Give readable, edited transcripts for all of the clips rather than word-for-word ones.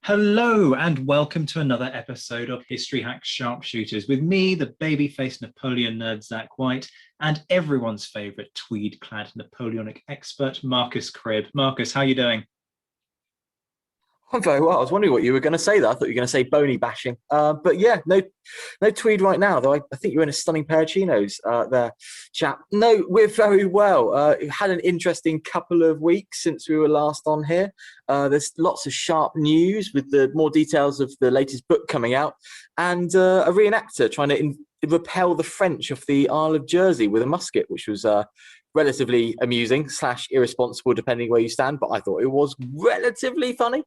Hello and welcome to another episode of History Hacks Sharpshooters with me, the baby-faced Napoleon nerd Zach White, and everyone's favourite tweed-clad Napoleonic expert, Marcus Cribb. Marcus, how are you doing? I'm very well. I was wondering what you were going to say there. I thought you were going to say bony bashing. But yeah, no tweed right now, though. I think you're in a stunning pair of chinos there, chap. No, we're very well. Had an interesting couple of weeks since we were last on here. There's lots of sharp news with the more details of the latest book coming out, and a reenactor trying to repel the French off the Isle of Jersey with a musket, which was relatively amusing / irresponsible, depending where you stand. But I thought it was relatively funny.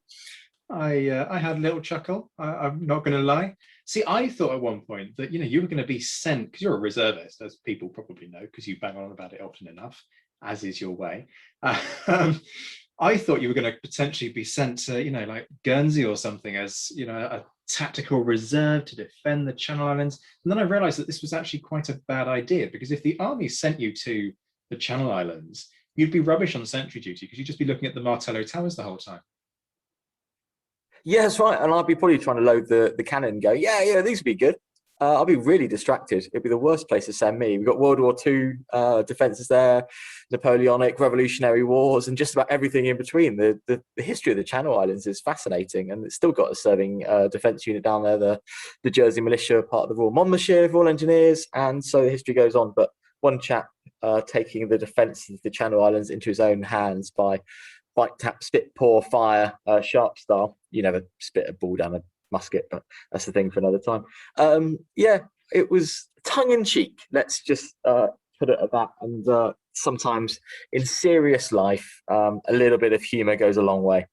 I had a little chuckle. I'm not going to lie. See, I thought at one point that you were going to be sent, because you're a reservist, as people probably know, because you bang on about it often enough, as is your way. I thought you were going to potentially be sent to, like Guernsey or something as, a tactical reserve to defend the Channel Islands. And then I realized that this was actually quite a bad idea, because if the army sent you to the Channel Islands, you'd be rubbish on sentry duty because you'd just be looking at the Martello Towers the whole time. Yeah, that's right. And I'll be probably trying to load the cannon and go, yeah, these would be good. I'll be really distracted. It'd be the worst place to send me. We've got World War II defences there, Napoleonic, Revolutionary Wars, and just about everything in between. The history of the Channel Islands is fascinating, and it's still got a serving defence unit down there, the Jersey Militia, part of the Royal Monmouthshire, Royal Engineers, and so the history goes on. But one chap taking the defence of the Channel Islands into his own hands by fight, tap, spit, pour, fire, Sharpe style. You never spit a ball down a musket, but that's the thing for another time. Yeah, it was tongue-in-cheek. Let's just put it at that. And sometimes in serious life, a little bit of humour goes a long way.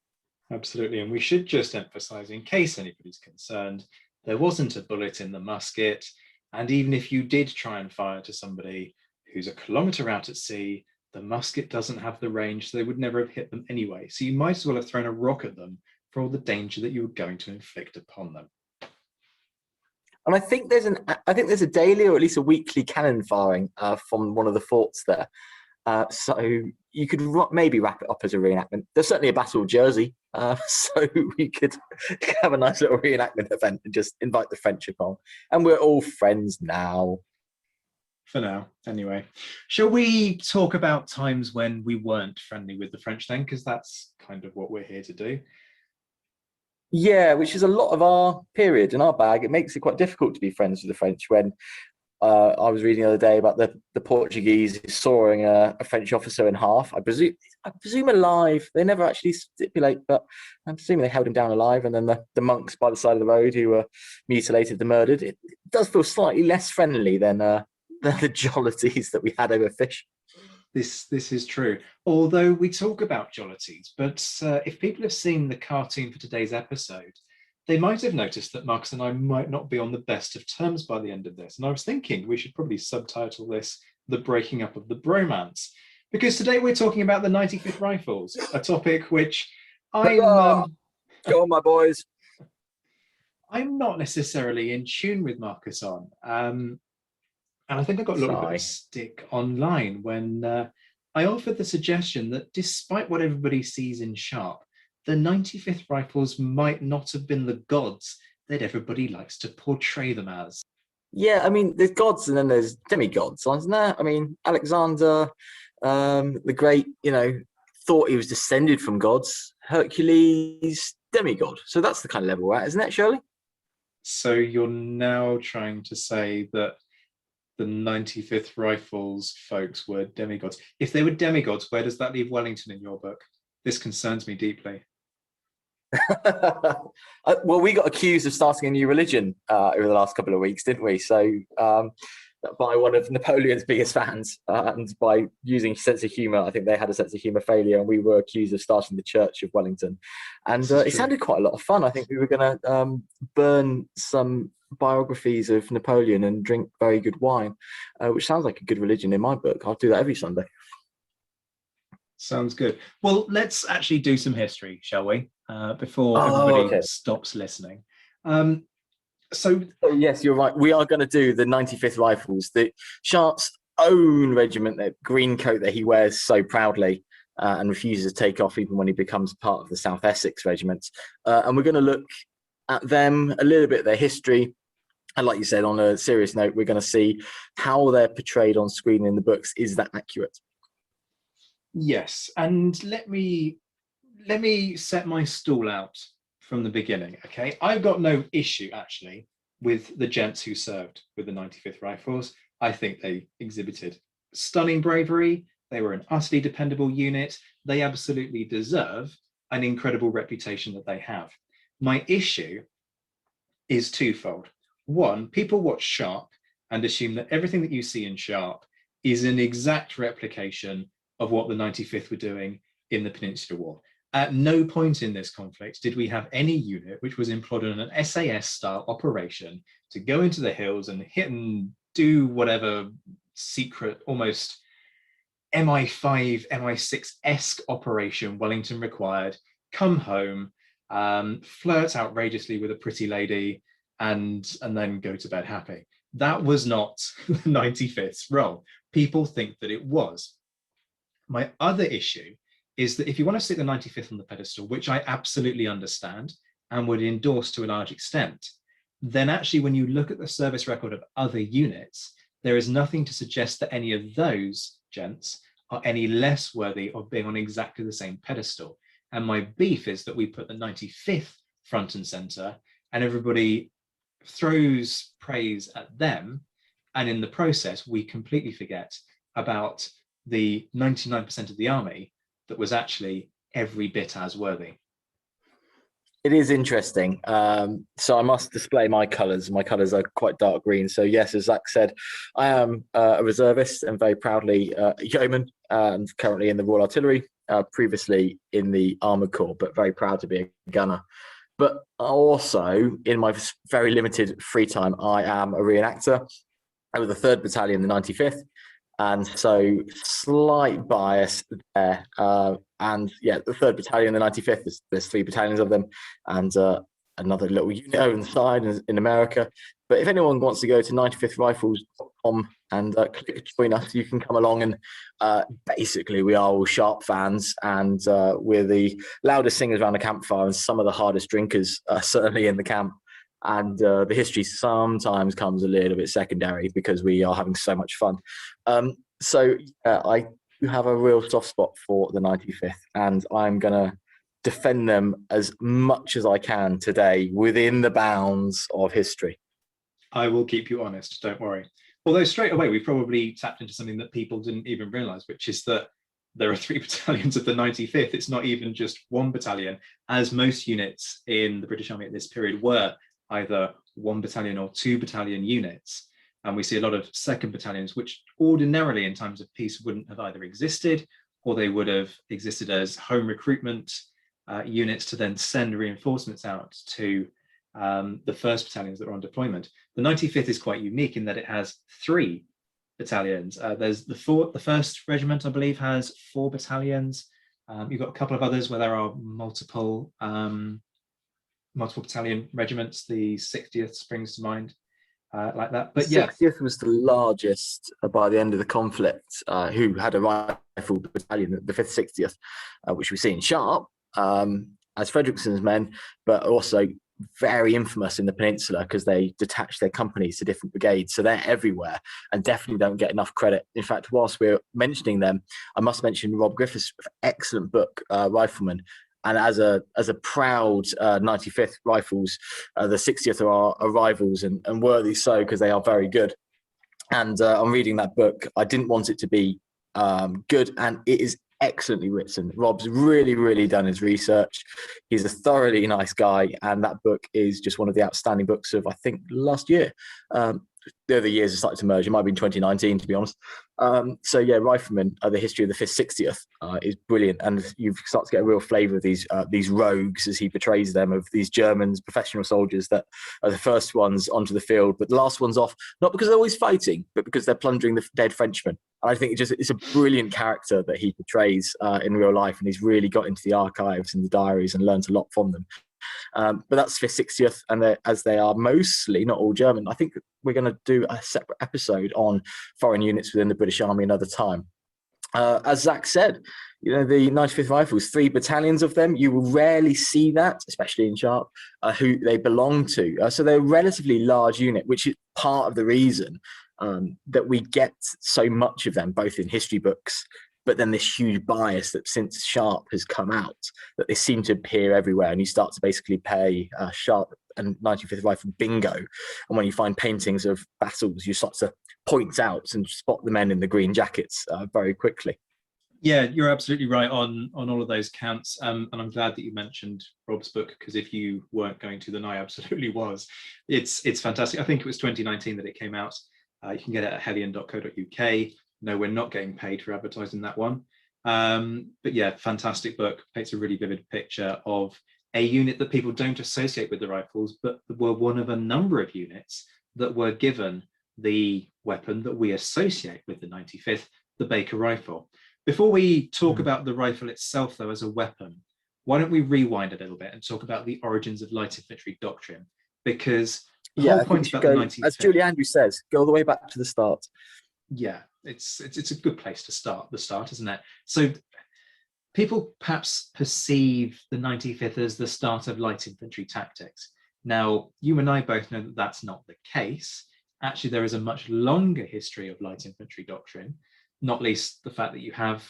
Absolutely. And we should just emphasise, in case anybody's concerned, there wasn't a bullet in the musket. And even if you did try and fire to somebody who's a kilometre out at sea, the musket doesn't have the range, so they would never have hit them anyway. So you might as well have thrown a rock at them for all the danger that you were going to inflict upon them. And I think there's a daily or at least a weekly cannon firing from one of the forts there. So you could maybe wrap it up as a reenactment. There's certainly a Battle of Jersey, so we could have a nice little reenactment event and just invite the French along. And we're all friends now. For now, anyway. Shall we talk about times when we weren't friendly with the French then? Because that's kind of what we're here to do. Yeah, which is a lot of our period in our bag. It makes it quite difficult to be friends with the French when I was reading the other day about the Portuguese sawing a French officer in half. I presume alive. They never actually stipulate, but I'm presuming they held him down alive. And then the monks by the side of the road who were mutilated and murdered. It does feel slightly less friendly than the jollities that we had over fish. This is true. Although we talk about jollities, but if people have seen the cartoon for today's episode, they might have noticed that Marcus and I might not be on the best of terms by the end of this. And I was thinking we should probably subtitle this The Breaking Up of the Bromance, because today we're talking about the 95th Rifles, a topic which Go on, my boys. I'm not necessarily in tune with Marcus on. And I think I got a little bit of stick online when I offered the suggestion that despite what everybody sees in Sharpe, the 95th Rifles might not have been the gods that everybody likes to portray them as. Yeah, I mean, there's gods and then there's demigods, isn't there? I mean, Alexander the Great, thought he was descended from gods. Hercules, demigod. So that's the kind of level we're at, isn't it, Shirley? So you're now trying to say that the 95th Rifles folks were demigods. If they were demigods, where does that leave Wellington in your book? This concerns me deeply. Well, we got accused of starting a new religion over the last couple of weeks, didn't we? So by one of Napoleon's biggest fans, and by using sense of humour, I think they had a sense of humour failure, and we were accused of starting the Church of Wellington. And it sounded quite a lot of fun. I think we were going to burn some biographies of Napoleon and drink very good wine, which sounds like a good religion in my book. I'll do that every Sunday. Sounds good. Well, let's actually do some history, shall we? Before everybody stops listening. So yes, you're right. We are going to do the 95th Rifles, the Sharpe's own regiment, that green coat that he wears so proudly. and refuses to take off even when he becomes part of the South Essex Regiments. And we're going to look at them, a little bit of their history. And like you said, on a serious note, we're going to see how they're portrayed on screen in the books. Is that accurate? Yes, and let me set my stall out from the beginning, okay? I've got no issue, actually, with the gents who served with the 95th Rifles. I think they exhibited stunning bravery. They were an utterly dependable unit. They absolutely deserve an incredible reputation that they have. My issue is twofold. One, people watch Sharpe and assume that everything that you see in Sharpe is an exact replication of what the 95th were doing in the Peninsular War. At no point in this conflict did we have any unit which was employed in an SAS-style operation to go into the hills and hit and do whatever secret, almost MI5, MI6-esque operation Wellington required, come home, flirt outrageously with a pretty lady, and then go to bed happy. That was not the 95th's role. People think that it was. My other issue is that if you want to stick the 95th on the pedestal, which I absolutely understand and would endorse to a large extent, then actually when you look at the service record of other units, there is nothing to suggest that any of those gents are any less worthy of being on exactly the same pedestal. And my beef is that we put the 95th front and center and everybody throws praise at them. And in the process, we completely forget about the 99% of the army that was actually every bit as worthy. It is interesting. So I must display my colours. My colours are quite dark green. So yes, as Zack said, I am a reservist and very proudly a yeoman, and currently in the Royal Artillery, previously in the Armoured Corps, but very proud to be a gunner. But also, in my very limited free time, I am a reenactor with the 3rd Battalion, the 95th. And so slight bias there. And yeah, the 3rd Battalion, the 95th, there's 3 battalions of them, and another little unit over the side in America. But if anyone wants to go to 95thrifles.com and click join us, you can come along. And basically, we are all Sharpe fans, and we're the loudest singers around the campfire and some of the hardest drinkers, certainly in the camp. And the history sometimes comes a little bit secondary because we are having so much fun. So I do have a real soft spot for the 95th, and I'm going to defend them as much as I can today within the bounds of history. I will keep you honest, don't worry. Although straight away, we probably tapped into something that people didn't even realize, which is that there are 3 battalions of the 95th. It's not even just 1 battalion, as most units in the British Army at this period were either 1 battalion or 2 battalion units. And we see a lot of 2nd battalions, which ordinarily in times of peace wouldn't have either existed, or they would have existed as home recruitment units to then send reinforcements out to the 1st battalions that are on deployment. The 95th is quite unique in that it has 3 battalions. There's the 1st Regiment, I believe, has 4 battalions. You've got a couple of others where there are multiple battalion regiments. The 60th springs to mind, like that. But yeah, 60th was the largest by the end of the conflict, who had a rifle battalion, the 5th 60th, which we see in Sharpe as Frederickson's men, but also very infamous in the Peninsula because they detach their companies to different brigades. So they're everywhere and definitely don't get enough credit. In fact, whilst we're mentioning them, I must mention Rob Griffith's excellent book, Rifleman. And as a proud 95th Rifles, the 60th are our rivals, and worthy so because they are very good. And I'm reading that book. I didn't want it to be good, and it is excellently written. Rob's really, really done his research. He's a thoroughly nice guy, and that book is just one of the outstanding books of, I think, last year. The other years have started to merge. It might have been 2019, to be honest. So yeah, Rifleman, the history of the 5th 60th is brilliant, and you start to get a real flavour of these rogues as he portrays them, of these Germans, professional soldiers that are the first ones onto the field, but the last ones off, not because they're always fighting, but because they're plundering the dead Frenchmen. And I think it's a brilliant character that he portrays in real life, and he's really got into the archives and the diaries and learned a lot from them. But that's 5th 60th, and as they are mostly, not all German, I think we're going to do a separate episode on foreign units within the British Army another time. As Zach said, you know, the 95th Rifles, 3 battalions of them. You will rarely see that, especially in Sharpe, who they belong to. So they're a relatively large unit, which is part of the reason that we get so much of them, both in history books, but then this huge bias that since Sharpe has come out, that they seem to appear everywhere, and you start to basically pay Sharpe and 95th Rifle bingo. And when you find paintings of battles, you start to point out and spot the men in the green jackets very quickly. Yeah, you're absolutely right on all of those counts. And I'm glad that you mentioned Rob's book, because if you weren't going to, then I absolutely was. It's fantastic. I think it was 2019 that it came out. You can get it at hellion.co.uk. No, we're not getting paid for advertising that one. But yeah, fantastic book. Paints a really vivid picture of a unit that people don't associate with the Rifles, but were one of a number of units that were given the weapon that we associate with the 95th, the Baker rifle. Before we talk about the rifle itself, though, as a weapon, why don't we rewind a little bit and talk about the origins of light infantry doctrine? Because the whole point about the 95th, as Julie Andrews says, go all the way back to the start. Yeah, it's a good place to start, isn't it? So people perhaps perceive the 95th as the start of light infantry tactics. Now, you and I both know that that's not the case. Actually, there is a much longer history of light infantry doctrine, not least the fact that you have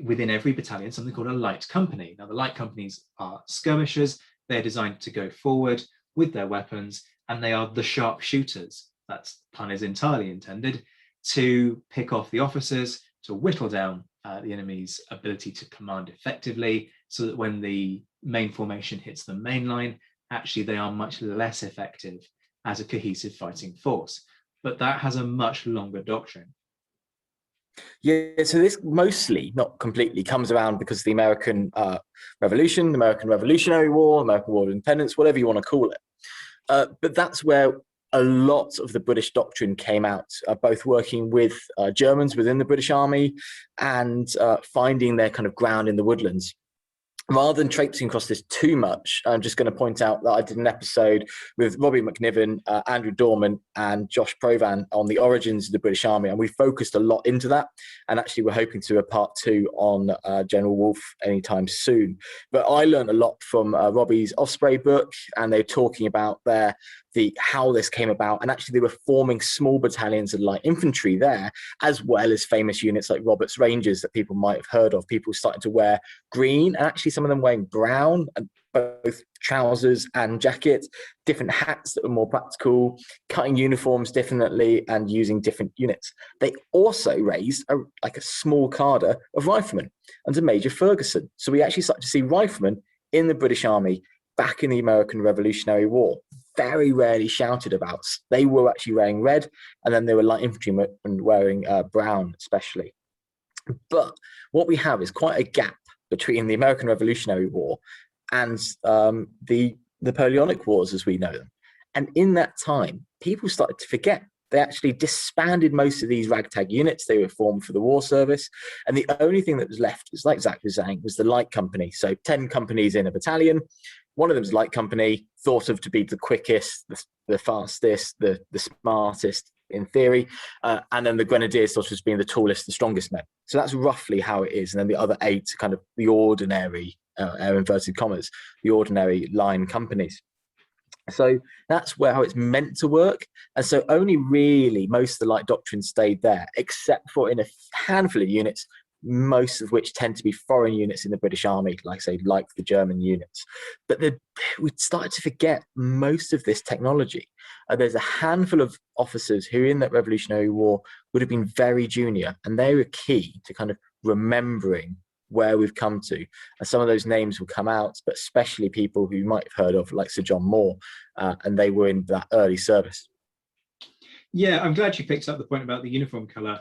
within every battalion something called a light company. Now, the light companies are skirmishers. They're designed to go forward with their weapons, and they are the Sharpe-Shooters. That pun is entirely intended, to pick off the officers, to whittle down the enemy's ability to command effectively, so that when the main formation hits the main line, actually they are much less effective as a cohesive fighting force. But that has a much longer doctrine. Yeah, so this mostly, not completely, comes around because of the American Revolution, the American Revolutionary War, American War of Independence, whatever you want to call it. But that's where a lot of the British doctrine came out, both working with Germans within the British Army and finding their kind of ground in the woodlands. Rather than traipsing across this too much, I'm just going to point out that I did an episode with Robbie McNiven, Andrew Dorman, and Josh Provan on the origins of the British Army, and we focused a lot into that. And actually, we're hoping to do a part 2 on General Wolfe anytime soon. But I learned a lot from Robbie's Osprey book, and they're talking about how this came about, and actually they were forming small battalions of light infantry there, as well as famous units like Roberts Rangers that people might have heard of. People starting to wear green, and actually some of them wearing brown, and both trousers and jackets, different hats that were more practical, cutting uniforms differently and using different units. They also raised a small cadre of riflemen under Major Ferguson. So we actually started to see riflemen in the British Army back in the American Revolutionary War. Very rarely shouted about. They were actually wearing red, and then there were light infantrymen wearing brown, especially. But what we have is quite a gap between the American Revolutionary War and the Napoleonic Wars as we know them. And in that time, people started to forget. They actually disbanded most of these ragtag units. They were formed for the war service. And the only thing that was left, was like Zach was saying, was the light company. So 10 companies in a battalion. One of them is light company, thought of to be the quickest, the fastest, the smartest in theory. And then the grenadiers thought of as being the tallest, the strongest men. So that's roughly how it is. And then the other 8 are kind of the ordinary, inverted commas, the ordinary line companies. So that's how it's meant to work. And so only really most of the light doctrine stayed there, except for in a handful of units, most of which tend to be foreign units in the British Army, like the German units. But we started to forget most of this technology. There's a handful of officers who in that Revolutionary War would have been very junior, and they were key to kind of remembering where we've come to. And some of those names will come out, but especially people who you might have heard of, like Sir John Moore, and they were in that early service. Yeah, I'm glad you picked up the point about the uniform colour,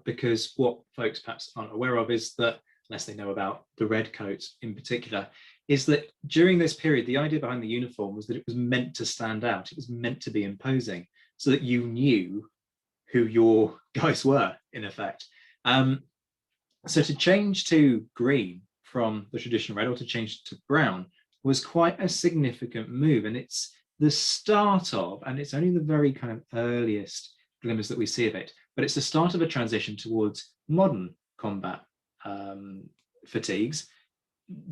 because what folks perhaps aren't aware of is that, unless they know about the red coats in particular, is that during this period, the idea behind the uniform was that it was meant to stand out. It was meant to be imposing, so that you knew who your guys were, in effect. So to change to green from the traditional red, or to change to brown, was quite a significant move. And it's the start of, and it's only the very kind of earliest glimmers that we see of it, but it's the start of a transition towards modern combat fatigues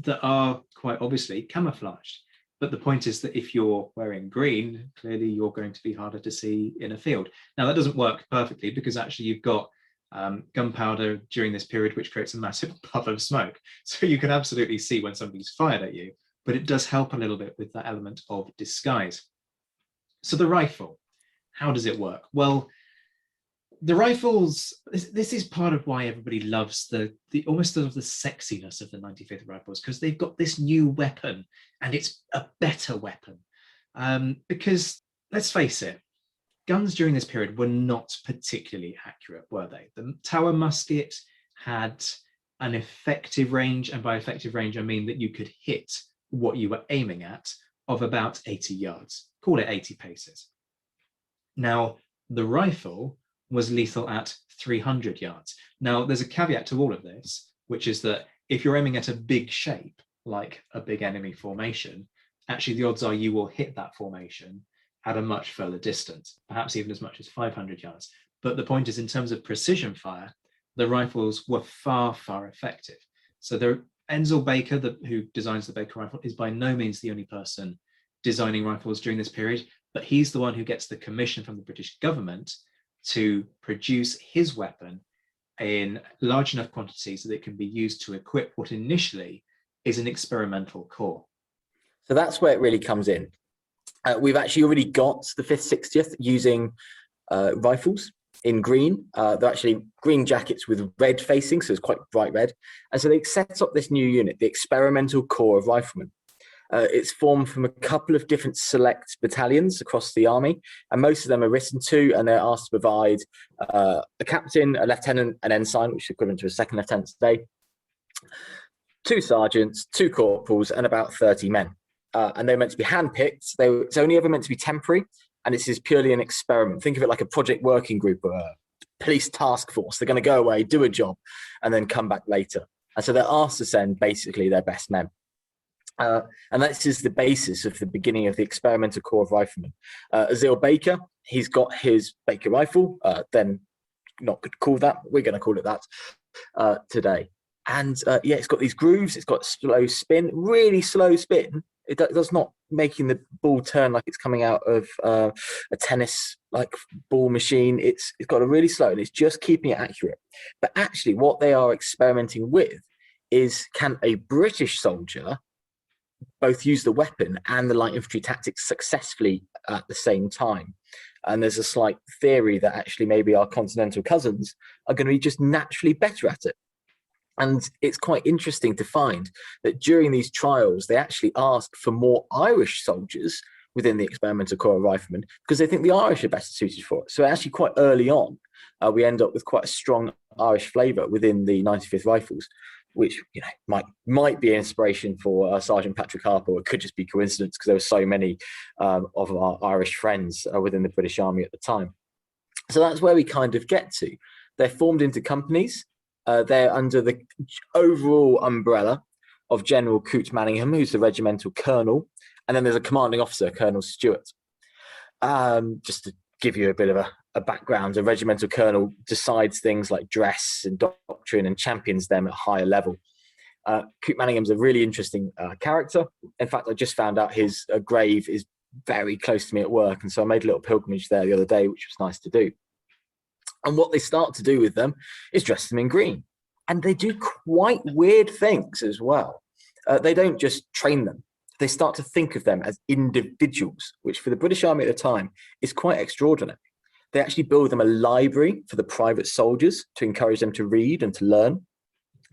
that are quite obviously camouflaged. But the point is that if you're wearing green, clearly you're going to be harder to see in a field. Now, that doesn't work perfectly because actually you've got gunpowder during this period, which creates a massive puff of smoke. So you can absolutely see when somebody's fired at you, but it does help a little bit with that element of disguise. So the rifle, how does it work? Well, the rifles, this is part of why everybody loves the almost sort of the sexiness of the 95th Rifles, because they've got this new weapon and it's a better weapon. Because let's face it, guns during this period were not particularly accurate, were they? The Tower musket had an effective range, and by effective range, I mean that you could hit what you were aiming at of about 80 yards, call it 80 paces. Now, the rifle was lethal at 300 yards. Now, there's a caveat to all of this, which is that if you're aiming at a big shape, like a big enemy formation, actually the odds are you will hit that formation at a much further distance, perhaps even as much as 500 yards. But the point is, in terms of precision fire, the rifles were far, far effective. So Enzel Baker, who designs the Baker rifle, is by no means the only person designing rifles during this period, but he's the one who gets the commission from the British government to produce his weapon in large enough quantities so that it can be used to equip what initially is an experimental corps. So that's where it really comes in. We've actually already got the 5th 60th using rifles in green. They're actually green jackets with red facing, so it's quite bright red. And so they set up this new unit, the Experimental Corps of Riflemen. It's formed from a couple of different select battalions across the army, and most of them are written to, and they're asked to provide a captain, a lieutenant, an ensign, which is equivalent to a second lieutenant today, 2 sergeants, 2 corporals, and about 30 men. And they're meant to be handpicked. It's only ever meant to be temporary, and this is purely an experiment. Think of it like a project working group or a police task force. They're going to go away, do a job, and then come back later. And so they're asked to send basically their best men. And this is the basis of the beginning of the Experimental Corps of Riflemen. Azil Baker, he's got his Baker rifle, then not good to call that, but we're going to call it that today. And yeah, it's got these grooves, it's got slow spin, really slow spin. It does not making the ball turn like it's coming out of a tennis like ball machine. It's got a really slow, and it's just keeping it accurate. But actually what they are experimenting with is, can a British soldier both use the weapon and the light infantry tactics successfully at the same time? And there's a slight theory that actually maybe our continental cousins are going to be just naturally better at it. And it's quite interesting to find that during these trials, they actually ask for more Irish soldiers within the Experimental Corps of Riflemen because they think the Irish are better suited for it. So actually quite early on, we end up with quite a strong Irish flavour within the 95th Rifles, which might be an inspiration for Sergeant Patrick Harper, or it could just be coincidence because there were so many of our Irish friends within the British Army at the time. So that's where we kind of get to. They're formed into companies. They're under the overall umbrella of General Coote Manningham, who's the regimental colonel, and then there's a commanding officer, Colonel Stewart. Just to give you a bit of a background, a regimental colonel decides things like dress and doctrine and champions them at a higher level. Coote Manningham's a really interesting character. In fact, I just found out his grave is very close to me at work, and so I made a little pilgrimage there the other day, which was nice to do. And what they start to do with them is dress them in green. And they do quite weird things as well. They don't just train them. They start to think of them as individuals, which for the British Army at the time is quite extraordinary. They actually build them a library for the private soldiers to encourage them to read and to learn.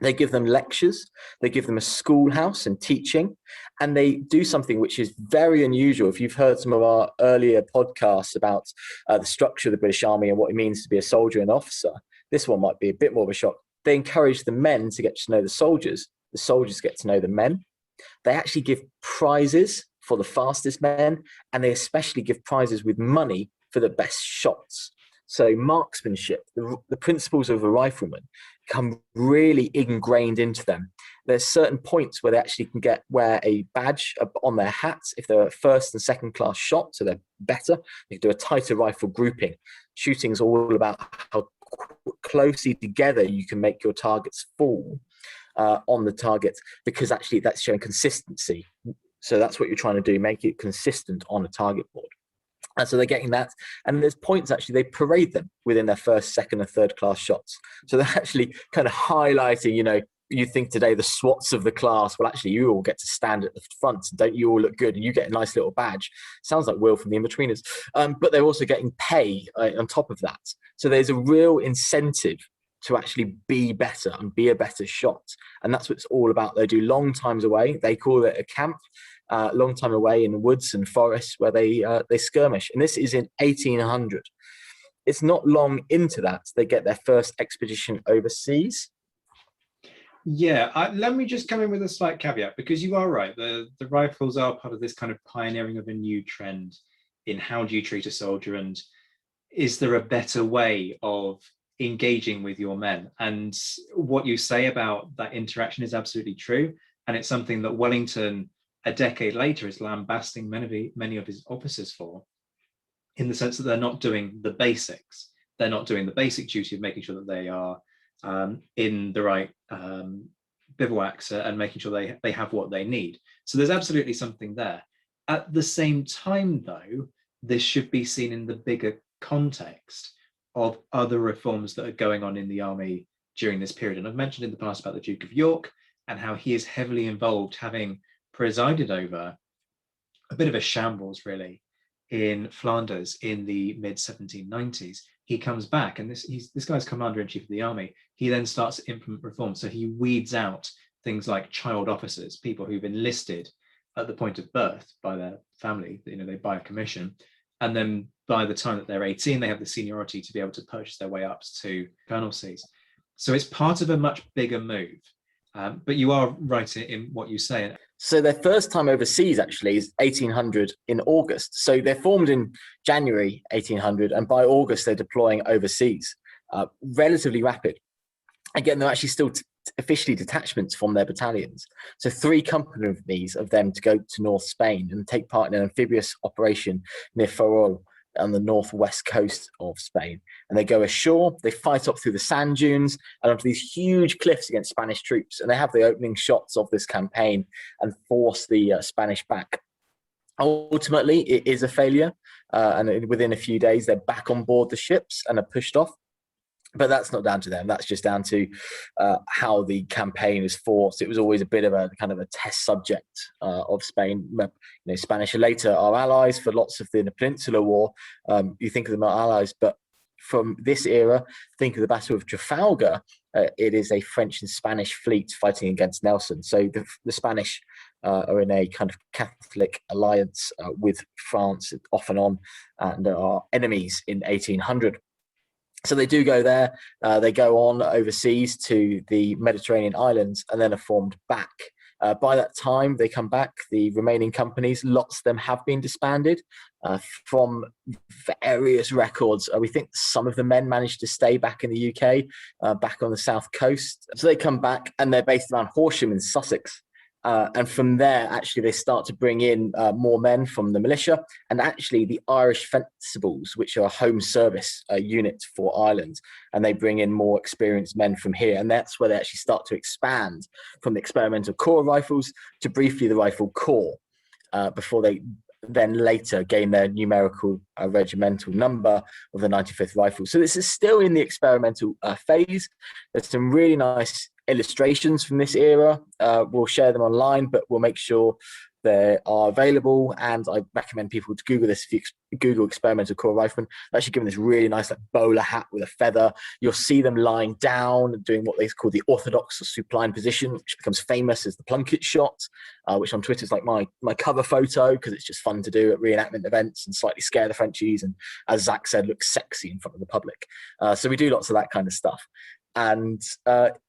They give them lectures. They give them a schoolhouse and teaching. And they do something which is very unusual. If you've heard some of our earlier podcasts about the structure of the British Army and what it means to be a soldier and officer, this one might be a bit more of a shock. They encourage the men to get to know the soldiers get to know the men. They actually give prizes for the fastest men, and they especially give prizes with money for the best shots. So marksmanship, the principles of a rifleman come really ingrained into them. There's certain points where they actually can wear a badge on their hats if they're a first and second class shot, so they're better. They can do a tighter rifle grouping. Shooting is all about how closely together you can make your targets fall on the target, because actually that's showing consistency. So that's what you're trying to do, make it consistent on a target board. And so they're getting that. And there's points, actually, they parade them within their first, second, and third class shots. So they're actually kind of highlighting, you know, you think today the SWATs of the class, well, actually, you all get to stand at the front. Don't you all look good? And you get a nice little badge. Sounds like Will from the In-Betweeners. But they're also getting pay on top of that. So there's a real incentive to actually be better and be a better shot. And that's what it's all about. They do long times away. They call it a camp. Long time away in the woods and forests where they skirmish. And this is in 1800. It's not long into that they get their first expedition overseas. Yeah, let me just come in with a slight caveat, because you are right. The rifles are part of this kind of pioneering of a new trend in how do you treat a soldier, and is there a better way of engaging with your men? And what you say about that interaction is absolutely true. And it's something that Wellington, a decade later, is lambasting many of his officers for, in the sense that they're not doing the basics. They're not doing the basic duty of making sure that they are in the right bivouacs and making sure they have what they need. So there's absolutely something there. At the same time, though, this should be seen in the bigger context of other reforms that are going on in the army during this period. And I've mentioned in the past about the Duke of York and how he is heavily involved, having presided over a bit of a shambles, really, in Flanders in the mid-1790s. He comes back, and this guy's commander-in-chief of the army. He then starts to implement reforms. So he weeds out things like child officers, people who've enlisted at the point of birth by their family. You know, they buy a commission, and then by the time that they're 18, they have the seniority to be able to purchase their way up to colonelcies. So it's part of a much bigger move. But you are right in what you say. So their first time overseas actually is 1800 in August. So they're formed in January 1800, and by August they're deploying overseas. Relatively rapid. Again, they're actually still officially detachments from their battalions. So 3 companies of them to go to North Spain and take part in an amphibious operation near Ferrol on the northwest coast of Spain. And they go ashore, they fight up through the sand dunes and onto these huge cliffs against Spanish troops. And they have the opening shots of this campaign and force the Spanish back. Ultimately, it is a failure. And within a few days, they're back on board the ships and are pushed off. But that's not down to them. That's just down to how the campaign is fought. It was always a bit of a kind of a test subject of Spain. You know, Spanish are later our allies for lots of the Peninsular War. You think of them as allies, but from this era, think of the Battle of Trafalgar. It is a French and Spanish fleet fighting against Nelson. So the Spanish are in a kind of Catholic alliance with France off and on, and are enemies in 1800. So they do go there. They go on overseas to the Mediterranean islands and then are formed back. By that time, they come back. The remaining companies, lots of them have been disbanded from various records. We think some of the men managed to stay back in the UK, back on the south coast. So they come back and they're based around Horsham in Sussex. And from there, actually, they start to bring in more men from the militia, and actually the Irish Fencibles, which are a home service unit for Ireland, and they bring in more experienced men from here. And that's where they actually start to expand from the experimental corps rifles to briefly the rifle corps, before they then later gain their numerical regimental number of the 95th Rifles. So this is still in the experimental phase. There's some really nice illustrations from this era. We'll share them online, but we'll make sure they are available. And I recommend people to Google this. If you Google experimental corps rifleman, they're actually given this really nice like bowler hat with a feather. You'll see them lying down, doing what they call the orthodox or supine position, which becomes famous as the Plunkett shot, which on Twitter is like my cover photo, because it's just fun to do at reenactment events and slightly scare the Frenchies. And as Zach said, look sexy in front of the public. So we do lots of that kind of stuff. And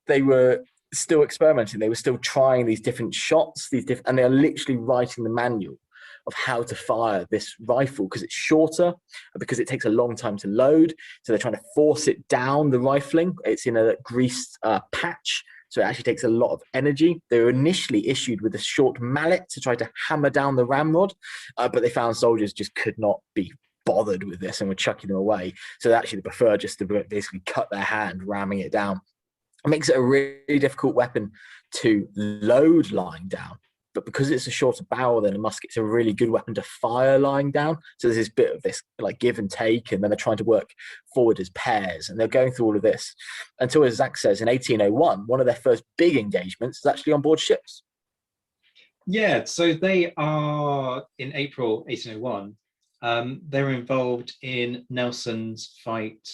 they were still experimenting. They were still trying these different shots, and they are literally writing the manual of how to fire this rifle, because it's shorter, because it takes a long time to load. So they're trying to force it down the rifling. It's in a greased patch, so it actually takes a lot of energy. They were initially issued with a short mallet to try to hammer down the ramrod, but they found soldiers just could not be bothered with this and were chucking them away. So actually they prefer just to basically cut their hand, ramming it down. It makes it a really difficult weapon to load lying down. But because it's a shorter barrel than a musket, it's a really good weapon to fire lying down. So there's this bit of this like give and take, and then they're trying to work forward as pairs, and they're going through all of this until, as Zach says, in 1801, one of their first big engagements is actually on board ships. Yeah, so they are in April 1801. They're involved in Nelson's fight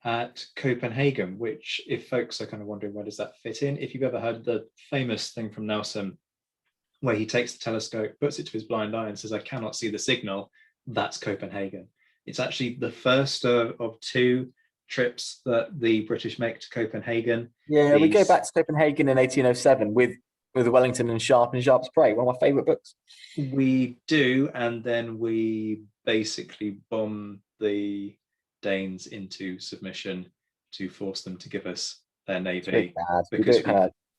at Copenhagen, which, if folks are kind of wondering where does that fit in, if you've ever heard the famous thing from Nelson where he takes the telescope, puts it to his blind eye and says, "I cannot see the signal," that's Copenhagen. It's actually the first of two trips that the British make to Copenhagen. Yeah, we go back to Copenhagen in 1807 with Wellington and Sharpe's Prey, one of my favourite books. We do, and then we basically bomb the Danes into submission to force them to give us their navy, because we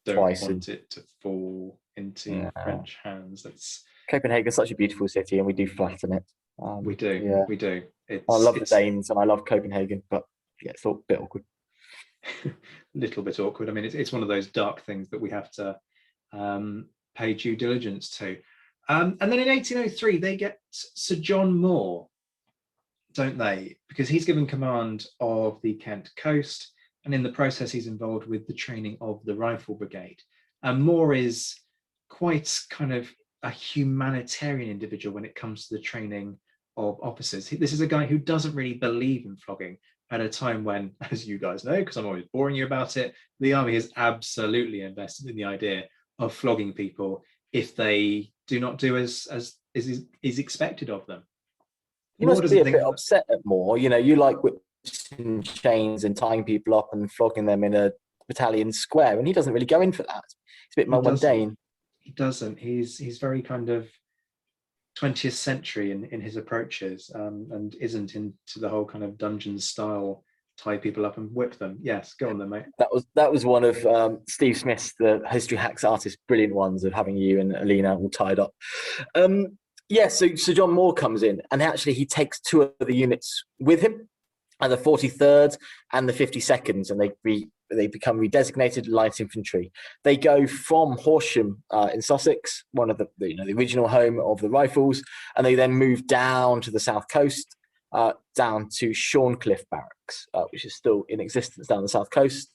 don't want it to fall into French hands. Copenhagen's such a beautiful city, and we do flatten it. We do. I love the Danes and I love Copenhagen, but yeah, it's a bit awkward. Little bit awkward. I mean, it's one of those dark things that we have to pay due diligence to. And then in 1803, they get Sir John Moore, don't they? Because he's given command of the Kent coast, and in the process, he's involved with the training of the Rifle Brigade. And Moore is quite kind of a humanitarian individual when it comes to the training of officers. This is a guy who doesn't really believe in flogging at a time when, as you guys know, because I'm always boring you about it, the army is absolutely invested in the idea of flogging people if they do not do as is expected of them. You must be a bit upset at Moore. You know, you like whips and chains and tying people up and flogging them in a battalion square, and he doesn't really go in for that. It's a bit more mundane. He doesn't. He's very kind of 20th century in his approaches, and isn't into the whole kind of dungeon style tie people up and whip them. Yes, go on then, mate. That was one of Steve Smith's, the History Hacks artist, brilliant ones of having you and Alina all tied up. So John Moore comes in, and actually he takes two of the units with him, and the 43rd and the 52nd, and they become redesignated light infantry. They go from Horsham in Sussex, one of the original home of the Rifles, and they then move down to the south coast, down to Shorncliffe Barracks, which is still in existence down the south coast,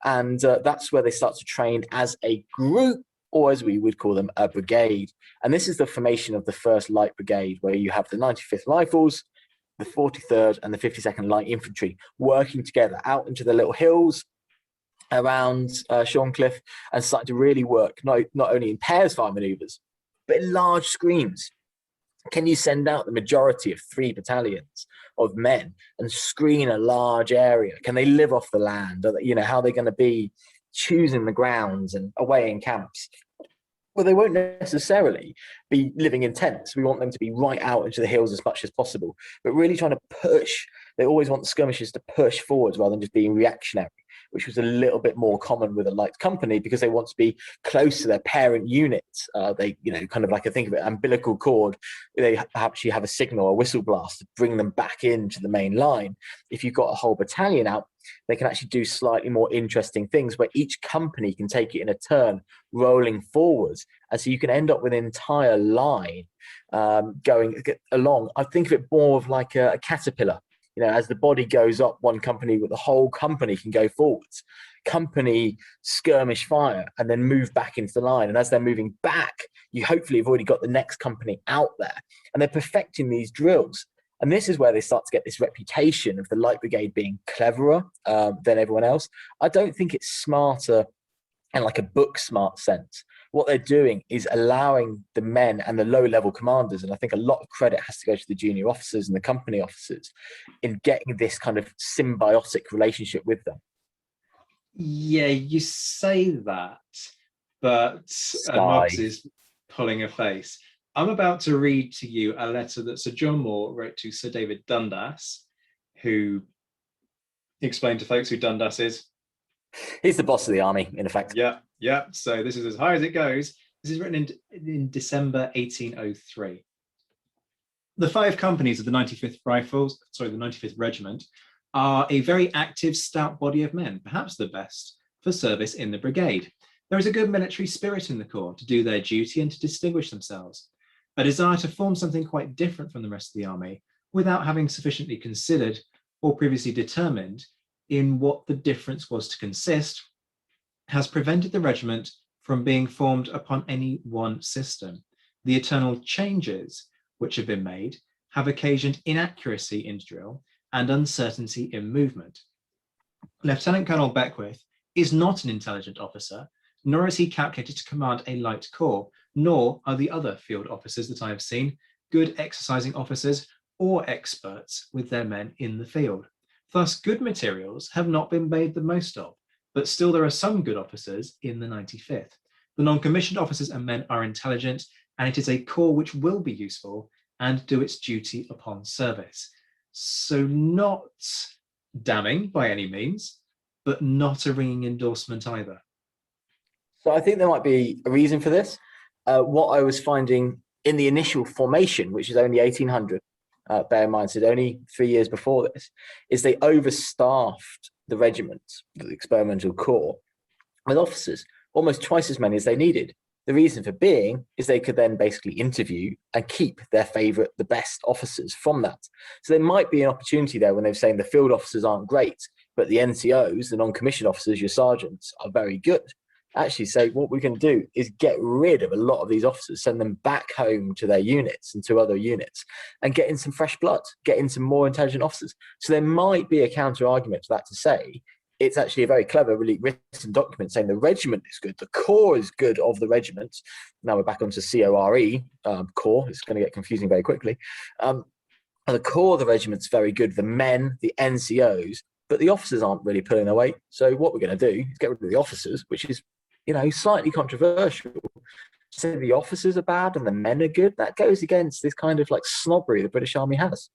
and that's where they start to train as a group, or as we would call them, a brigade. And this is the formation of the 1st Light Brigade, where you have the 95th Rifles, the 43rd and the 52nd Light Infantry working together out into the little hills around Shorncliffe, and starting to really work not only in pairs fire manoeuvres, but in large screens. Can you send out the majority of 3 battalions of men and screen a large area? Can they live off the land? How are they going to be choosing the grounds and away in camps? Well, they won't necessarily be living in tents. We want them to be right out into the hills as much as possible, but really trying to push. They always want the skirmishers to push forwards rather than just being reactionary, which was a little bit more common with a light company, because they want to be close to their parent units. They, kind of like, I think of it, umbilical cord. They actually have a signal, a whistle blast, to bring them back into the main line. If you've got a whole battalion out, they can actually do slightly more interesting things where each company can take it in a turn, rolling forwards. And so you can end up with an entire line going along. I think of it more of like a caterpillar. As the body goes up one company, with the whole company can go forwards. Company skirmish fire and then move back into the line. And as they're moving back, you hopefully have already got the next company out there. And they're perfecting these drills. And this is where they start to get this reputation of the Light Brigade being cleverer than everyone else. I don't think it's smarter in like a book smart sense. What they're doing is allowing the men and the low-level commanders, and I think a lot of credit has to go to the junior officers and the company officers, in getting this kind of symbiotic relationship with them. Yeah, you say that, but Marcus is pulling a face. I'm about to read to you a letter that Sir John Moore wrote to Sir David Dundas, who explained to folks who Dundas is. He's the boss of the army, in effect. Yeah. So this is as high as it goes. This is written in December 1803. The 5 companies of the 95th the 95th Regiment, are a very active, stout body of men, perhaps the best for service in the brigade. There is a good military spirit in the corps to do their duty and to distinguish themselves, a desire to form something quite different from the rest of the army without having sufficiently considered or previously determined in what the difference was to consist, has prevented the regiment from being formed upon any one system. The eternal changes which have been made have occasioned inaccuracy in drill and uncertainty in movement. Lieutenant Colonel Beckwith is not an intelligent officer, nor is he calculated to command a light corps, nor are the other field officers that I have seen good exercising officers or experts with their men in the field. Thus, good materials have not been made the most of, but still there are some good officers in the 95th. The non-commissioned officers and men are intelligent, and it is a corps which will be useful and do its duty upon service. So not damning by any means, but not a ringing endorsement either. So I think there might be a reason for this. What I was finding in the initial formation, which is only 1800, bear in mind, so only 3 years before this, is they overstaffed the regiment, the experimental corps, with officers, almost twice as many as they needed. The reason for being is they could then basically interview and keep their favourite, the best officers from that. So there might be an opportunity there when they're saying the field officers aren't great, but the NCOs, the non-commissioned officers, your sergeants, are very good. Actually say what we can do is get rid of a lot of these officers, send them back home to their units and to other units, and get in some fresh blood, get in some more intelligent officers. So there might be a counter argument to that to say it's actually a very clever, really written document saying the regiment is good, the corps is good of the regiment. Now we're back onto CORE, corps. It's going to get confusing very quickly. And the corps of the regiment's very good, the men, the NCOs, but the officers aren't really pulling their weight. So what we're going to do is get rid of the officers, which is, slightly controversial. So the officers are bad and the men are good. That goes against this kind of like snobbery the British Army has.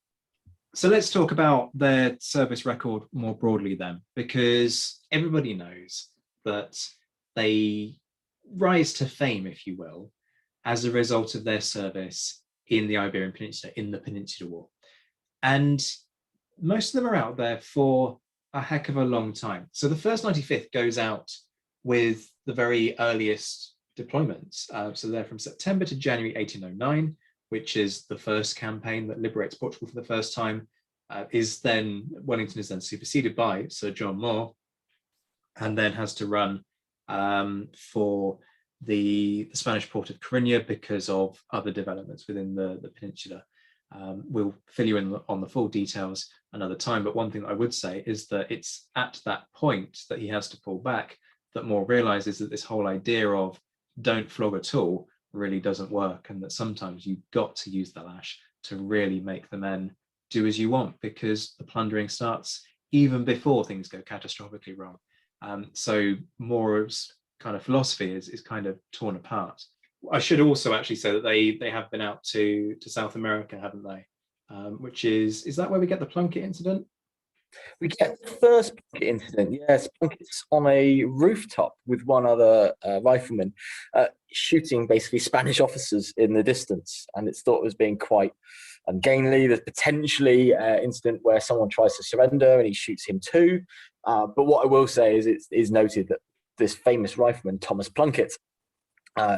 So let's talk about their service record more broadly then, because everybody knows that they rise to fame, if you will, as a result of their service in the Iberian Peninsula, in the Peninsular War. And most of them are out there for a heck of a long time. So the first 95th goes out with the very earliest deployments. So they're from September to January 1809, which is the first campaign that liberates Portugal for the first time. Wellington is then superseded by Sir John Moore, and then has to run for the Spanish port of Coruña because of other developments within the peninsula. We'll fill you in on the full details another time, but one thing that I would say is that it's at that point that he has to pull back that Moore realizes that this whole idea of don't flog at all really doesn't work, and that sometimes you've got to use the lash to really make the men do as you want, because the plundering starts even before things go catastrophically wrong. So Moore's kind of philosophy is kind of torn apart. I should also actually say that they have been out to South America, haven't they? Which is that where we get the Plunkett incident? We get the first Plunkett incident, yes. Plunkett's on a rooftop with one other rifleman, shooting basically Spanish officers in the distance, and it's thought as being quite ungainly. There's potentially an incident where someone tries to surrender and he shoots him too. But what I will say is it is noted that this famous rifleman, Thomas Plunkett,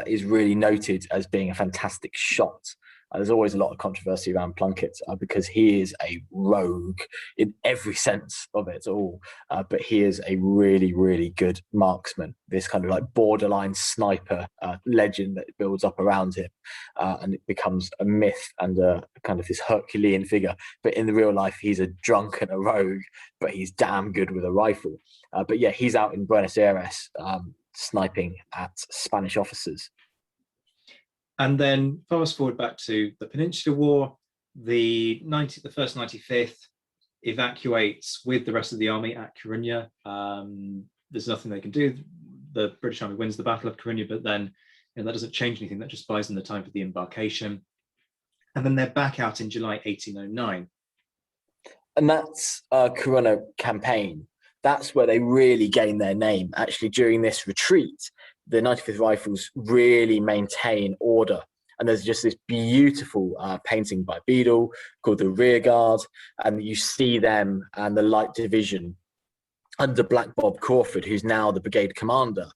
is really noted as being a fantastic shot. There's always a lot of controversy around Plunkett because he is a rogue in every sense of it all. But he is a really, really good marksman, this kind of like borderline sniper legend that builds up around him. And it becomes a myth and a kind of this Herculean figure. But in the real life, he's a drunk and a rogue, but he's damn good with a rifle. But yeah, he's out in Buenos Aires sniping at Spanish officers. And then fast forward back to the Peninsular War, the first 95th evacuates with the rest of the army at Coruña. There's nothing they can do. The British Army wins the Battle of Coruña, but then that doesn't change anything. That just buys them the time for the embarkation. And then they're back out in July 1809. And that's Coruña campaign. That's where they really gain their name. Actually, during this retreat, the 95th Rifles really maintain order And there's just this beautiful painting by Beadle called The Rear Guard, and you see them and the Light Division under Black Bob Crawford, who's now the brigade commander,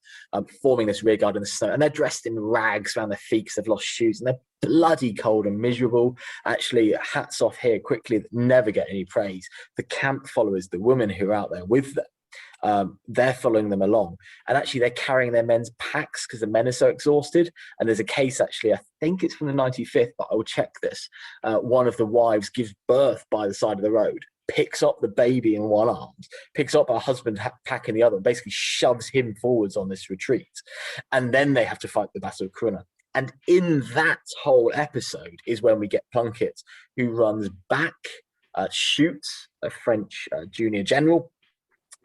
forming this rear guard in the snow. And they're dressed in rags around their feet because they've lost shoes, and they're bloody cold and miserable. Actually, hats off here quickly, that never get any praise. The camp followers, the women who are out there with them, they're following them along. And actually, they're carrying their men's packs because the men are so exhausted. And there's a case, actually, I think it's from the 95th, but I will check this. One of the wives gives birth by the side of the road, picks up the baby in one arm, picks up her husband's pack in the other, and basically shoves him forwards on this retreat. And then they have to fight the Battle of Corunna. And in that whole episode is when we get Plunkett, who runs back, shoots a French junior general,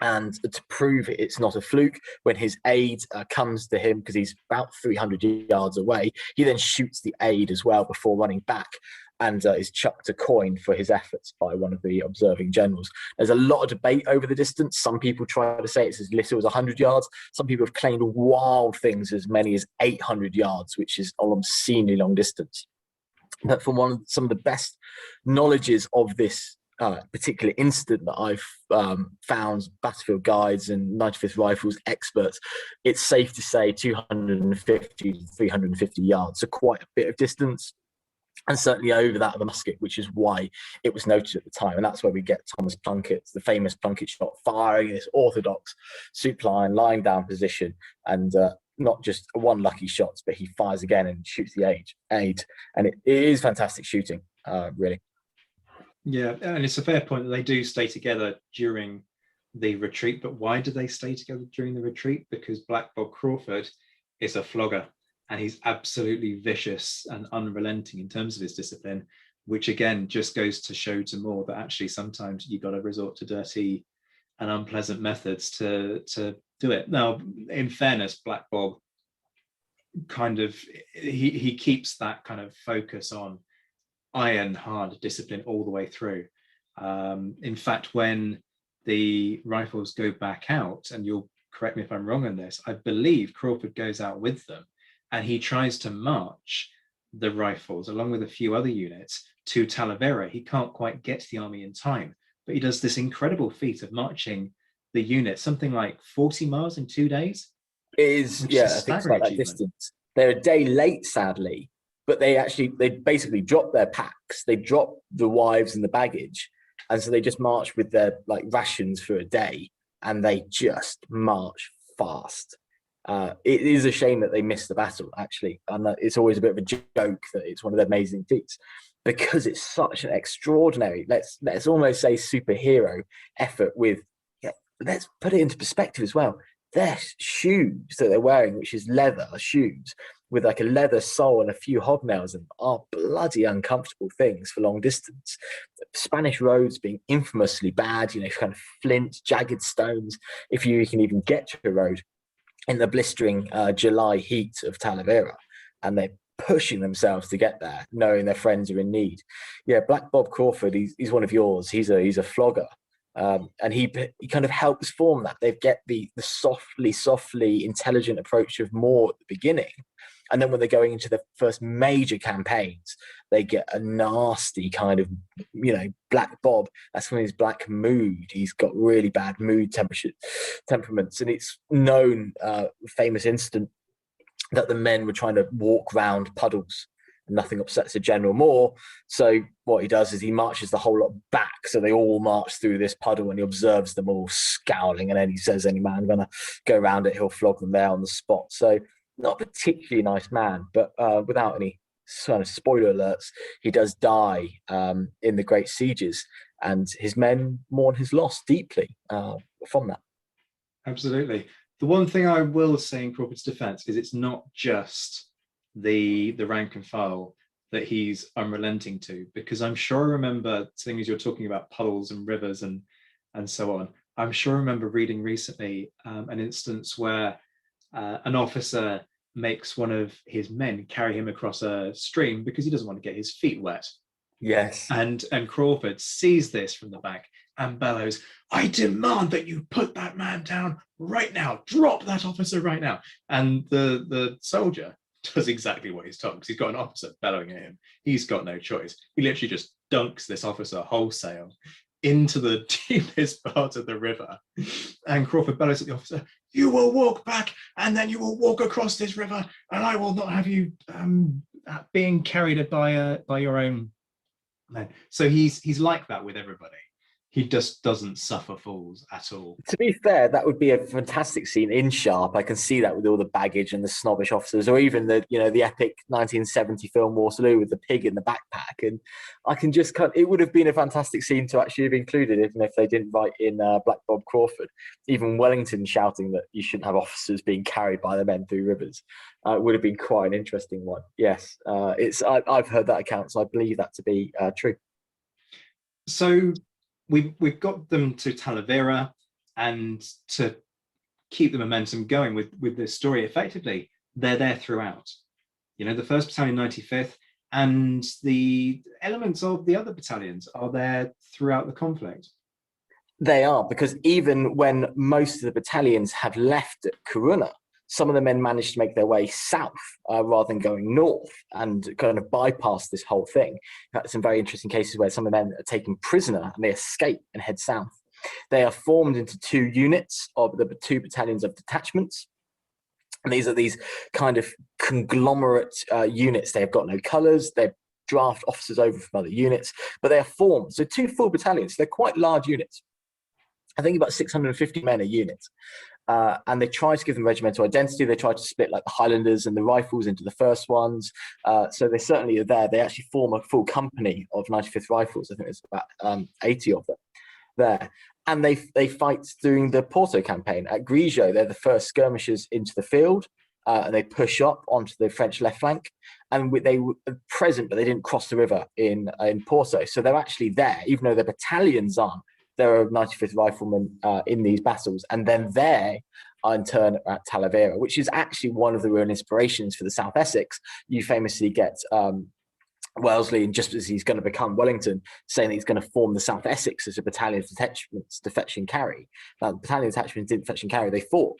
and to prove it's not a fluke, when his aide comes to him, because he's about 300 yards away, he then shoots the aide as well before running back, and is chucked a coin for his efforts by one of the observing generals. There's a lot of debate over the distance. Some people try to say it's as little as 100 yards. Some people have claimed wild things as many as 800 yards, which is an obscenely long distance. But from some of the best knowledges of this particular incident that I've found, battlefield guides and 95th Rifles experts, it's safe to say 250 to 350 yards, so quite a bit of distance, and certainly over that of the musket, which is why it was noted at the time. And that's where we get Thomas Plunkett, the famous Plunkett shot, firing this orthodox supine, lying down position, and not just one lucky shot, but he fires again and shoots the aide. And it is fantastic shooting, really. Yeah, and it's a fair point that they do stay together during the retreat. But why do they stay together during the retreat? Because Black Bob Crawford is a flogger, and he's absolutely vicious and unrelenting in terms of his discipline, which again just goes to show to more that actually sometimes you got to resort to dirty and unpleasant methods to do it. Now, in fairness, Black Bob kind of he keeps that kind of focus on iron hard discipline all the way through. In fact, when the rifles go back out, and you'll correct me if I'm wrong on this, I believe Crawford goes out with them, and he tries to march the rifles along with a few other units to Talavera. He can't quite get to the army in time, but he does this incredible feat of marching the unit something like 40 miles in 2 days. It is, yeah, I think it's about that distance. They're a day late, sadly, but they basically drop their packs, they drop the wives and the baggage, and so they just march with their rations for a day, and they just march fast. It is a shame that they missed the battle, actually, and it's always a bit of a joke that it's one of their amazing feats, because it's such an extraordinary, let's almost say superhero effort with, let's put it into perspective as well. Their shoes that they're wearing, which is leather shoes with a leather sole and a few hobnails, and are bloody uncomfortable things for long distance. Spanish roads being infamously bad, kind of flint, jagged stones, if you can even get to a road in the blistering July heat of Talavera, and they're pushing themselves to get there, knowing their friends are in need. Yeah, Black Bob Crawford, he's one of yours. He's a flogger. And he kind of helps form that. They get the softly intelligent approach of Moore at the beginning, and then when they're going into the first major campaigns, they get a nasty kind of Black Bob. That's when his black mood. He's got really bad mood temperaments, and it's known, famous incident, that the men were trying to walk round puddles. Nothing upsets a General more. So what he does is he marches the whole lot back, so they all march through this puddle, and he observes them all scowling, and then he says, any man gonna go around it, he'll flog them there on the spot. So not a particularly nice man, but without any sort of spoiler alerts, he does die in the great sieges, and his men mourn his loss deeply from that. Absolutely. The one thing I will say in Crawford's defense is it's not just the rank and file that he's unrelenting to, because I'm sure I remember, seeing as you're talking about puddles and rivers and so on, I'm sure I remember reading recently an instance where an officer makes one of his men carry him across a stream because he doesn't want to get his feet wet. Yes. And Crawford sees this from the back and bellows, I demand that you put that man down right now. Drop that officer right now. And the soldier does exactly what he's told, because he's got an officer bellowing at him. He's got no choice. He literally just dunks this officer wholesale into the deepest part of the river. And Crawford bellows at the officer, "You will walk back, and then you will walk across this river, and I will not have you being carried by your own men." So he's like that with everybody. He just doesn't suffer fools at all. To be fair, that would be a fantastic scene in Sharpe. I can see that with all the baggage and the snobbish officers, or even the epic 1970 film Waterloo with the pig in the backpack. And I can just it would have been a fantastic scene to actually have included, even if they didn't write in Black Bob Crawford. Even Wellington shouting that you shouldn't have officers being carried by the men through rivers. It would have been quite an interesting one. Yes, I've heard that account, so I believe that to be true. So we've got them to Talavera, and to keep the momentum going with this story effectively, they're there throughout. The 1st Battalion, 95th, and the elements of the other battalions are there throughout the conflict. They are, because even when most of the battalions have left Corunna, some of the men managed to make their way south rather than going north and kind of bypass this whole thing. That's some very interesting cases where some of the men are taken prisoner and they escape and head south. They are formed into 2 units of the 2 battalions of detachments. And these are these kind of conglomerate units. They have got no colours. They draft officers over from other units, but they are formed. So 2 full battalions. They're quite large units. I think about 650 men a unit. And they try to give them regimental identity. They try to split like the Highlanders and the Rifles into the first ones. So they certainly are there. They actually form a full company of 95th Rifles. I think there's about 80 of them there. And they fight during the Porto campaign. At Grigio, they're the first skirmishers into the field. And they push up onto the French left flank. And they were present, but they didn't cross the river in Porto. So they're actually there, even though their battalions aren't. There are 95th Riflemen in these battles, and then they are in turn at Talavera, which is actually one of the real inspirations for the South Essex. You famously get Wellesley, and just as he's going to become Wellington, saying that he's going to form the South Essex as a battalion of detachments to fetch and carry. Now, the battalion detachments didn't fetch and carry; they fought.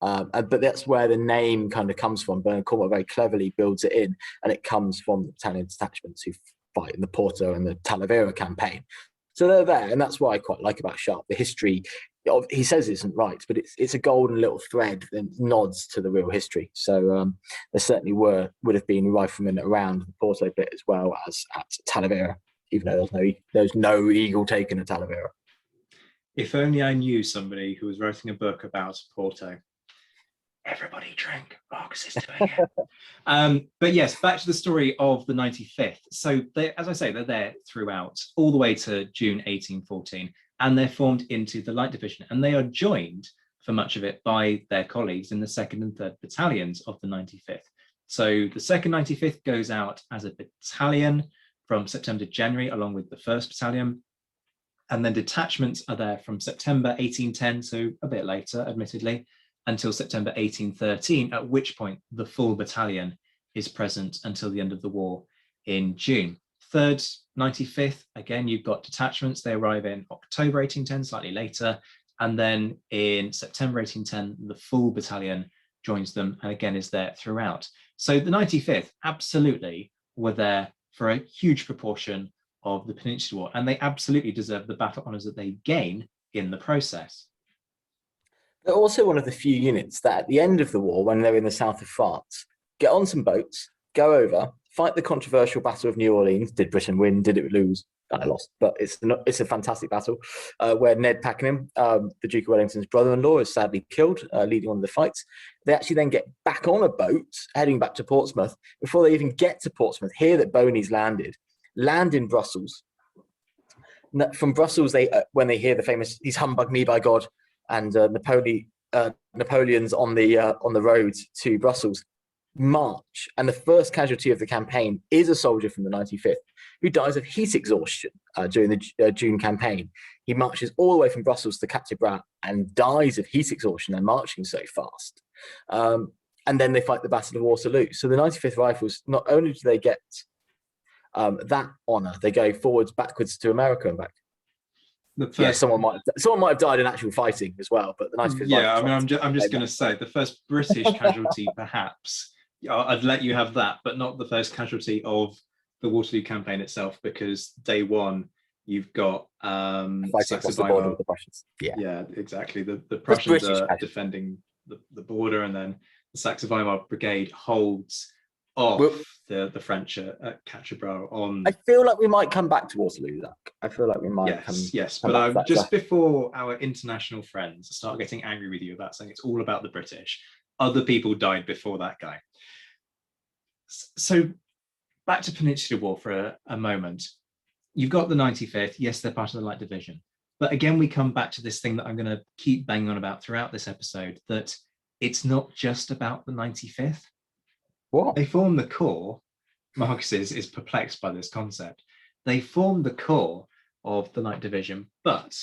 But that's where the name kind of comes from. Bernard Cornwell very cleverly builds it in, and it comes from the battalion detachments who fight in the Porto and the Talavera campaign. So they're there, and that's what I quite like about Sharpe. The history, he says isn't right, but it's a golden little thread that nods to the real history. So there certainly would have been riflemen around the Porto bit as well as at Talavera, even though there's no eagle taken at Talavera. If only I knew somebody who was writing a book about Porto. Everybody drink, Marcus is doing it. But yes, back to the story of the 95th. So as I say, they're there throughout, all the way to June 1814, and they're formed into the Light Division, and they are joined for much of it by their colleagues in the 2nd and 3rd Battalions of the 95th. So the 2nd 95th goes out as a battalion from September to January, along with the 1st Battalion. And then detachments are there from September 1810, so a bit later, admittedly, until September 1813, at which point the full battalion is present until the end of the war in June. 3rd, 95th, again, you've got detachments. They arrive in October 1810, slightly later. And then in September 1810, the full battalion joins them and again is there throughout. So the 95th absolutely were there for a huge proportion of the Peninsular War, and they absolutely deserve the battle honours that they gain in the process. They're also one of the few units that at the end of the war, when they're in the south of France, get on some boats, go over, fight the controversial Battle of New Orleans. Did Britain win? Did it lose? I lost, but it's a fantastic battle where Ned Pakenham, the Duke of Wellington's brother-in-law, is sadly killed, leading on the fights. They actually then get back on a boat, heading back to Portsmouth. Before they even get to Portsmouth, hear that Boney's landed, land in Brussels. From Brussels, when they hear the famous "He's humbugged me by God," and Napoleon's on the road to Brussels, march, and the first casualty of the campaign is a soldier from the 95th who dies of heat exhaustion during the June campaign. He marches all the way from Brussels to Quatre Bras and dies of heat exhaustion and marching so fast. And then they fight the Battle of Waterloo. So the 95th Rifles, not only do they get that honour, they go forwards, backwards to America and back. Someone might have died in actual fighting as well, but the 95th. Yeah, I mean, I'm just going to say the first British casualty, perhaps, I'd let you have that, but not the first casualty of the Waterloo campaign itself, because day one you've got Fighting across the border with the Prussians. Yeah, exactly. The Just Prussians British are casualty. defending the border, and then the Saxe-Weimar Brigade holds off Well, the French at Quatre-Bras on. I feel like we might come back to Waterloo, Zach. I feel like we might Yes, come but back to that. just before our international friends start getting angry with you about saying it's all about the British, other people died before that guy. So back to Peninsular War for a moment. You've got the 95th. Yes, they're part of the Light Division. But again, we come back to this thing that I'm going to keep banging on about throughout this episode, that it's not just about the 95th. What? They form the core. Marcus is perplexed by this concept. They form the core of the Light Division, but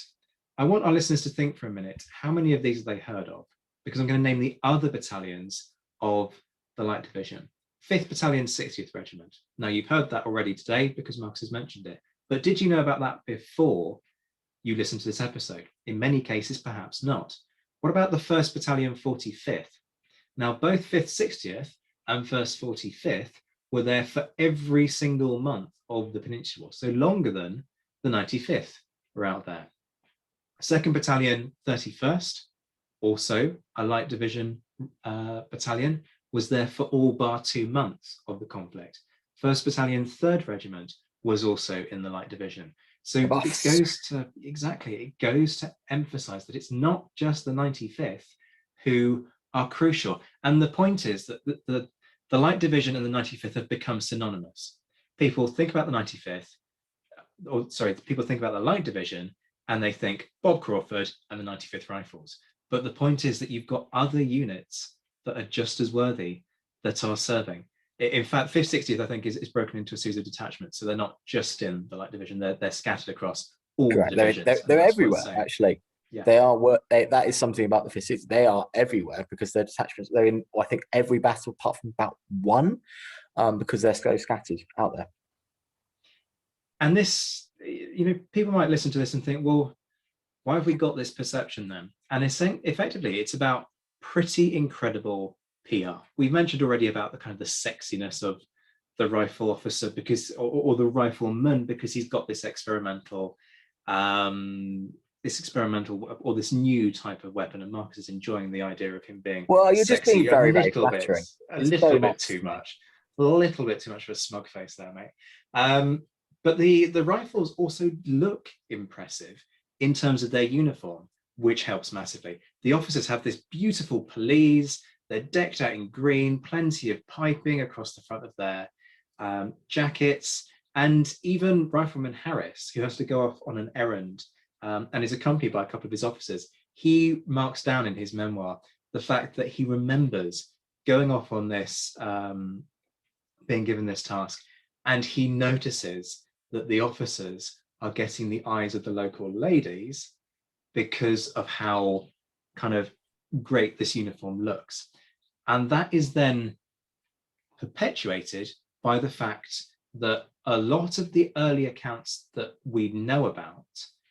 I want our listeners to think for a minute, how many of these have they heard of? Because I'm going to name the other battalions of the Light Division. 5th Battalion, 60th Regiment. Now, you've heard that already today because Marcus has mentioned it, but did you know about that before you listened to this episode? In many cases, perhaps not. What about the 1st Battalion, 45th? Now, both 5th, 60th and 1st, 45th were there for every single month of the Peninsular War, so longer than the 95th were out there. 2nd Battalion, 31st, also a Light Division battalion, was there for all bar 2 months of the conflict. 1st Battalion, 3rd Regiment was also in the Light Division. So it goes to emphasize that it's not just the 95th who are crucial. And the point is that the Light Division and the 95th have become synonymous. People think about the 95th, people think about the Light Division and they think Bob Crawford and the 95th Rifles. But the point is that you've got other units that are just as worthy that are serving. In fact, 5th, 60th, I think, is broken into a series of detachments. So they're not just in the Light Division, they're scattered across all the divisions. They're everywhere, actually. Yeah. That is something about the 5th, 60th. They are everywhere because their detachments, they're in, I think, every battle apart from about one, because they're so scattered out there. And this, people might listen to this and think, well, why have we got this perception then? And effectively, it's about pretty incredible PR. We've mentioned already about the kind of the sexiness of the rifle officer or the rifleman, because he's got this experimental or this new type of weapon, and Marcus is enjoying the idea of him being you're sexy, just being very, very flattering. A little bit too much of a smug face there, mate. But the rifles also look impressive in terms of their uniform, which helps massively. The officers have this beautiful pelisse. They're decked out in green, plenty of piping across the front of their jackets, and even Rifleman Harris, who has to go off on an errand and is accompanied by a couple of his officers, he marks down in his memoir the fact that he remembers going off on this, being given this task, and he notices that the officers are getting the eyes of the local ladies because of how kind of great this uniform looks. And that is then perpetuated by the fact that a lot of the early accounts that we know about,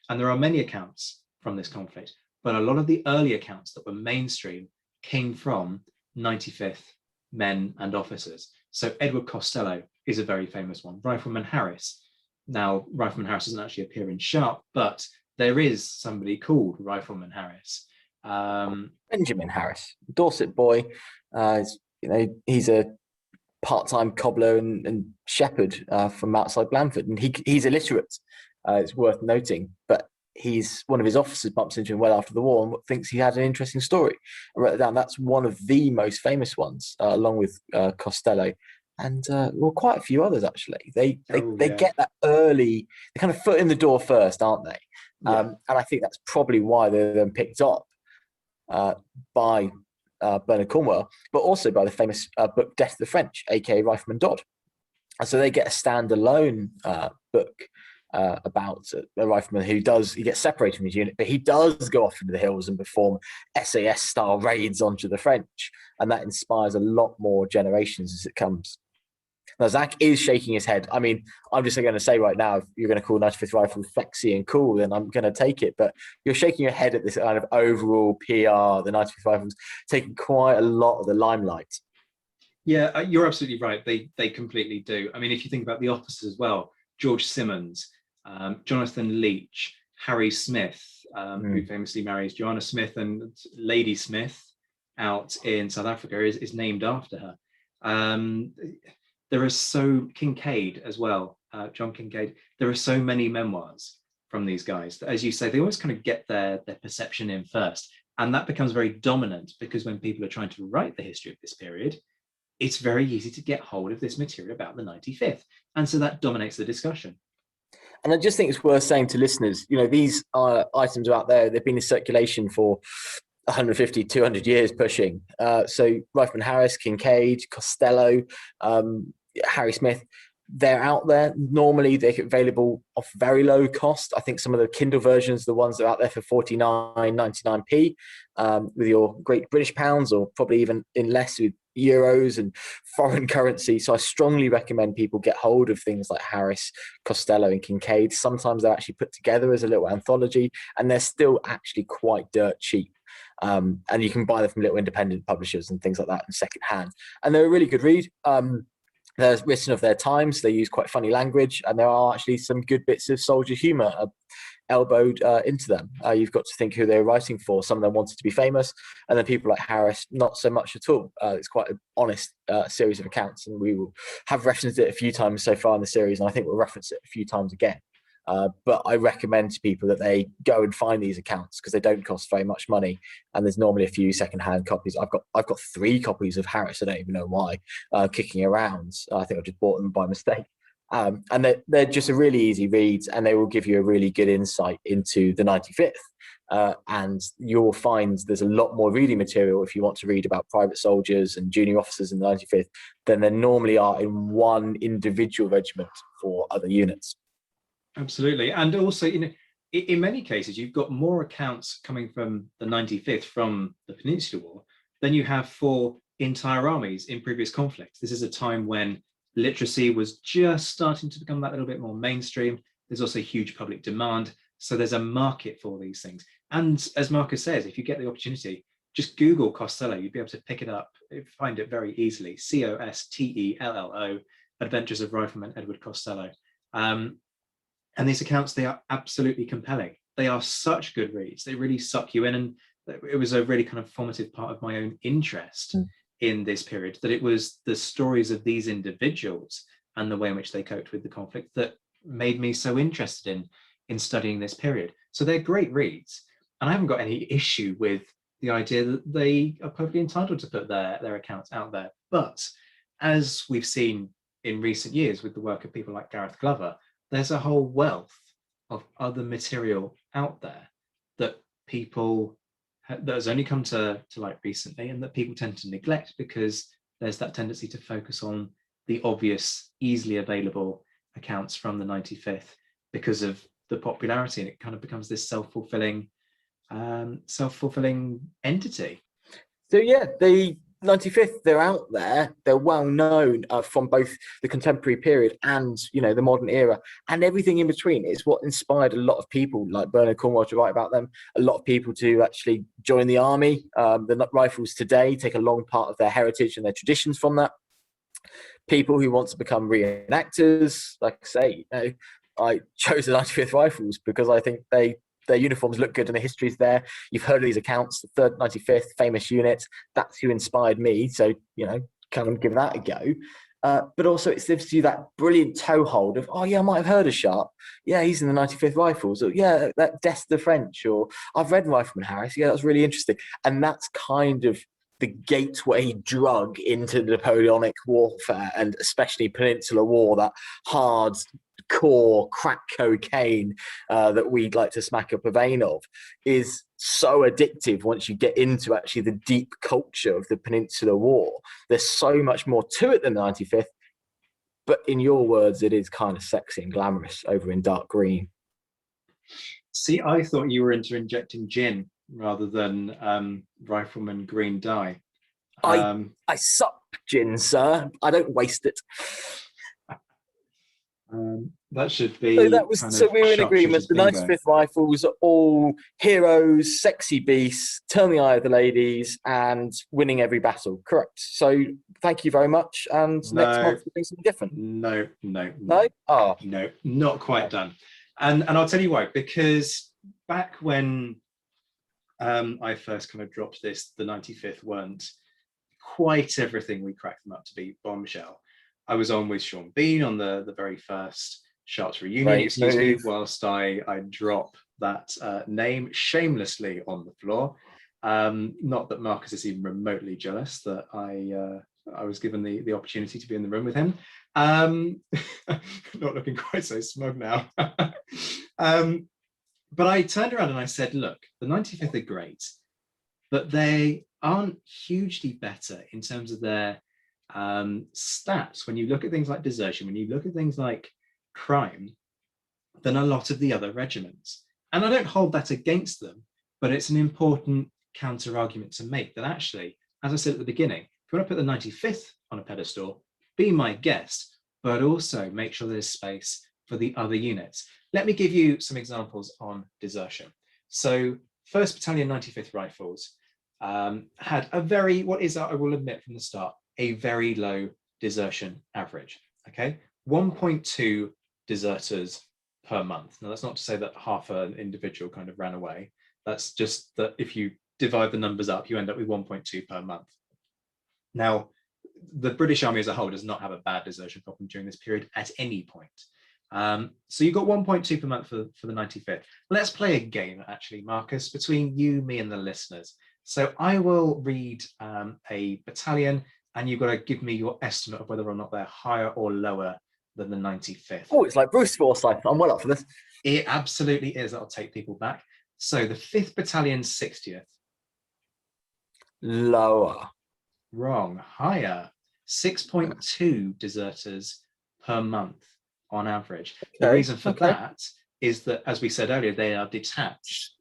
and there are many accounts from this conflict, but a lot of the early accounts that were mainstream came from 95th men and officers. So Edward Costello is a very famous one. Rifleman Harris. Now, Rifleman Harris doesn't actually appear in Sharpe, but there is somebody called Rifleman Harris. Benjamin Harris, Dorset boy. He's a part-time cobbler and shepherd from outside Blandford, and he's illiterate. It's worth noting, but one of his officers bumps into him well after the war and thinks he had an interesting story. I wrote it down. That's one of the most famous ones, along with Costello, and quite a few others actually. They get that early, they kind of foot in the door first, aren't they? Yeah. And I think that's probably why they're then picked up by Bernard Cornwell, but also by the famous book Death of the French, aka Rifleman Dodd. And so they get a standalone book about a rifleman who gets separated from his unit, but he does go off into the hills and perform SAS style raids onto the French, and that inspires a lot more generations as it comes. Now, Zach is shaking his head. I mean, I'm just going to say right now, if you're going to call 95th Rifle sexy and cool, then I'm going to take it. But you're shaking your head at this kind of overall PR, the 95th Rifles taking quite a lot of the limelight. Yeah, you're absolutely right. They completely do. I mean, if you think about the officers as well, George Simmons, Jonathan Leach, Harry Smith, who Mm. famously marries Joanna Smith, and Lady Smith out in South Africa is named after her. Um, there are so Kincaid as well, John Kincaid. There are so many memoirs from these guys that, as you say, they always kind of get their perception in first, and that becomes very dominant because when people are trying to write the history of this period, it's very easy to get hold of this material about the 95th. And so that dominates the discussion. And I just think it's worth saying to listeners, these items are out there. They've been in circulation for 150, 200 years pushing. So Rifleman Harris, Kincaid, Costello, Harry Smith, they're out there. Normally they're available off very low cost. I think some of the Kindle versions, the ones that are out there for 49.99p, with your great British pounds, or probably even in less with euros and foreign currency. So I strongly recommend people get hold of things like Harris, Costello and Kincaid. Sometimes they're actually put together as a little anthology, and they're still actually quite dirt cheap. And you can buy them from little independent publishers and things like that in second hand. And they're a really good read. They're written of their times. They use quite funny language, and there are actually some good bits of soldier humour elbowed into them. You've got to think who they were writing for. Some of them wanted to be famous, and then people like Harris, not so much at all. It's quite an honest series of accounts, and we will have referenced it a few times so far in the series, and I think we'll reference it a few times again. But I recommend to people that they go and find these accounts because they don't cost very much money, and there's normally a few secondhand copies. I've got 3 copies of Harris. I don't even know why, kicking around. I think I just bought them by mistake. And they're just a really easy read, and they will give you a really good insight into the 95th. And you'll find there's a lot more reading material if you want to read about private soldiers and junior officers in the 95th than there normally are in one individual regiment for other units. Absolutely. And also, in many cases, you've got more accounts coming from the 95th from the Peninsular War than you have for entire armies in previous conflicts. This is a time when literacy was just starting to become that little bit more mainstream. There's also huge public demand. So there's a market for these things. And as Marcus says, if you get the opportunity, just Google Costello. You'd be able to pick it up, find it very easily. Costello, Adventures of Rifleman Edward Costello. And these accounts, they are absolutely compelling. They are such good reads. They really suck you in. And it was a really kind of formative part of my own interest in this period, that it was the stories of these individuals and the way in which they coped with the conflict that made me so interested in studying this period. So they're great reads. And I haven't got any issue with the idea that they are perfectly entitled to put their accounts out there. But as we've seen in recent years with the work of people like Gareth Glover, there's a whole wealth of other material out there that has only come to light recently, and that people tend to neglect because there's that tendency to focus on the obvious, easily available accounts from the 95th because of the popularity, and it kind of becomes this self-fulfilling entity. So yeah, the 95th, they're out there. They're well known from both the contemporary period and the modern era, and everything in between. It's what inspired a lot of people like Bernard Cornwell to write about them. A lot of people to actually join the army. The Rifles today take a long part of their heritage and their traditions from that. People who want to become reenactors, like I say, I chose the 95th Rifles because I think their uniforms look good and the history's there. You've heard of these accounts, the 3rd 95th, famous unit. That's who inspired me. So, come and give that a go. But also it gives you that brilliant toehold of, oh yeah, I might have heard of Sharpe. Yeah, he's in the 95th Rifles. Or yeah, that Des the French. Or I've read Rifleman Harris. Yeah, that's really interesting. And that's kind of the gateway drug into Napoleonic warfare, and especially Peninsular War, that hard core crack cocaine that we'd like to smack up a vein of, is so addictive once you get into actually the deep culture of the Peninsular War. There's so much more to it than the 95th, but in your words, it is kind of sexy and glamorous over in dark green. See, I thought you were into injecting gin rather than Rifleman green dye. I suck gin, sir. I don't waste it. That should be So that was kind so of we were in Sharpe-Shooters agreement. The bingo. 95th Rifles are all heroes, sexy beasts, turn the eye of the ladies, and winning every battle. Correct. So thank you very much. And next No, month we'll do something different. no, No? Oh, no, not quite done. And I'll tell you why. Because back when I first kind of dropped this, the 95th weren't quite everything we cracked them up to be. Bombshell. I was on with Sean Bean on the very first Sharps reunion, Great excuse me, move. whilst I drop that name shamelessly on the floor. Not that Marcus is even remotely jealous that I was given the opportunity to be in the room with him. Not looking quite so smug now. But I turned around and I said, look, the 95th are great, but they aren't hugely better in terms of their stats. When you look at things like desertion, when you look at things like crime, than a lot of the other regiments. And I don't hold that against them, but it's an important counter argument to make that actually, as I said at the beginning, if you want to put the 95th on a pedestal, be my guest, but also make sure there's space for the other units. Let me give you some examples on desertion. So 1st Battalion 95th Rifles had a very, what is, I will admit from the start, a very low desertion average, okay? 1.2 deserters per month. Now, that's not to say that half an individual kind of ran away. That's just that if you divide the numbers up, you end up with 1.2 per month. Now, the British Army as a whole does not have a bad desertion problem during this period at any point. So you've got 1.2 per month for the 95th. Let's play a game, actually, Marcus, between you, me, and the listeners. So I will read a battalion, and you've got to give me your estimate of whether or not they're higher or lower than the 95th. Oh, it's like Bruce Forsyth. I'm well up for this. It absolutely is. That'll take people back. So the 5th Battalion 60th. Lower. Wrong. Higher. 6.2 deserters per month on average. The reason for that is that, as we said earlier, they are detached.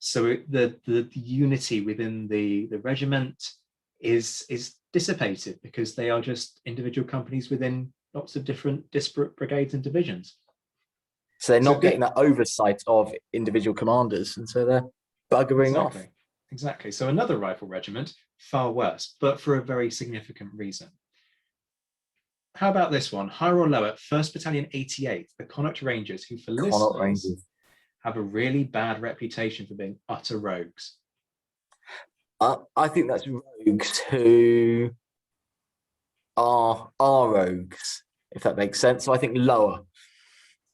So the unity within the regiment is dissipated because they are just individual companies within lots of different disparate brigades and divisions. So they're not getting that oversight of individual commanders, and so they're buggering off. Exactly. So another rifle regiment, far worse, but for a very significant reason. How about this one? Higher or lower? 1st Battalion 88, the Connaught Rangers, who for listeners have a really bad reputation for being utter rogues. I think that's rogues who are rogues, if that makes sense. So I think lower.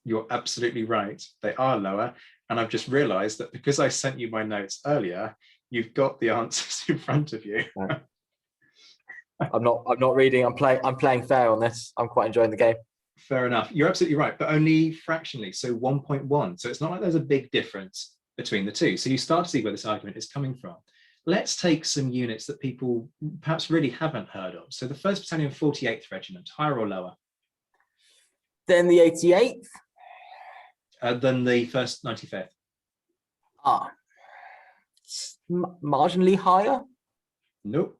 You're absolutely right. They are lower. And I've just realized that because I sent you my notes earlier, you've got the answers in front of you. No. I'm not reading. I'm playing fair on this. I'm quite enjoying the game. Fair enough. You're absolutely right, but only fractionally. So 1.1. So it's not like there's a big difference between the two. So you start to see where this argument is coming from. Let's take some units that people perhaps really haven't heard of. So the 1st Battalion 48th Regiment, higher or lower? Then the 88th? Than the 1st 95th? Marginally higher? Nope.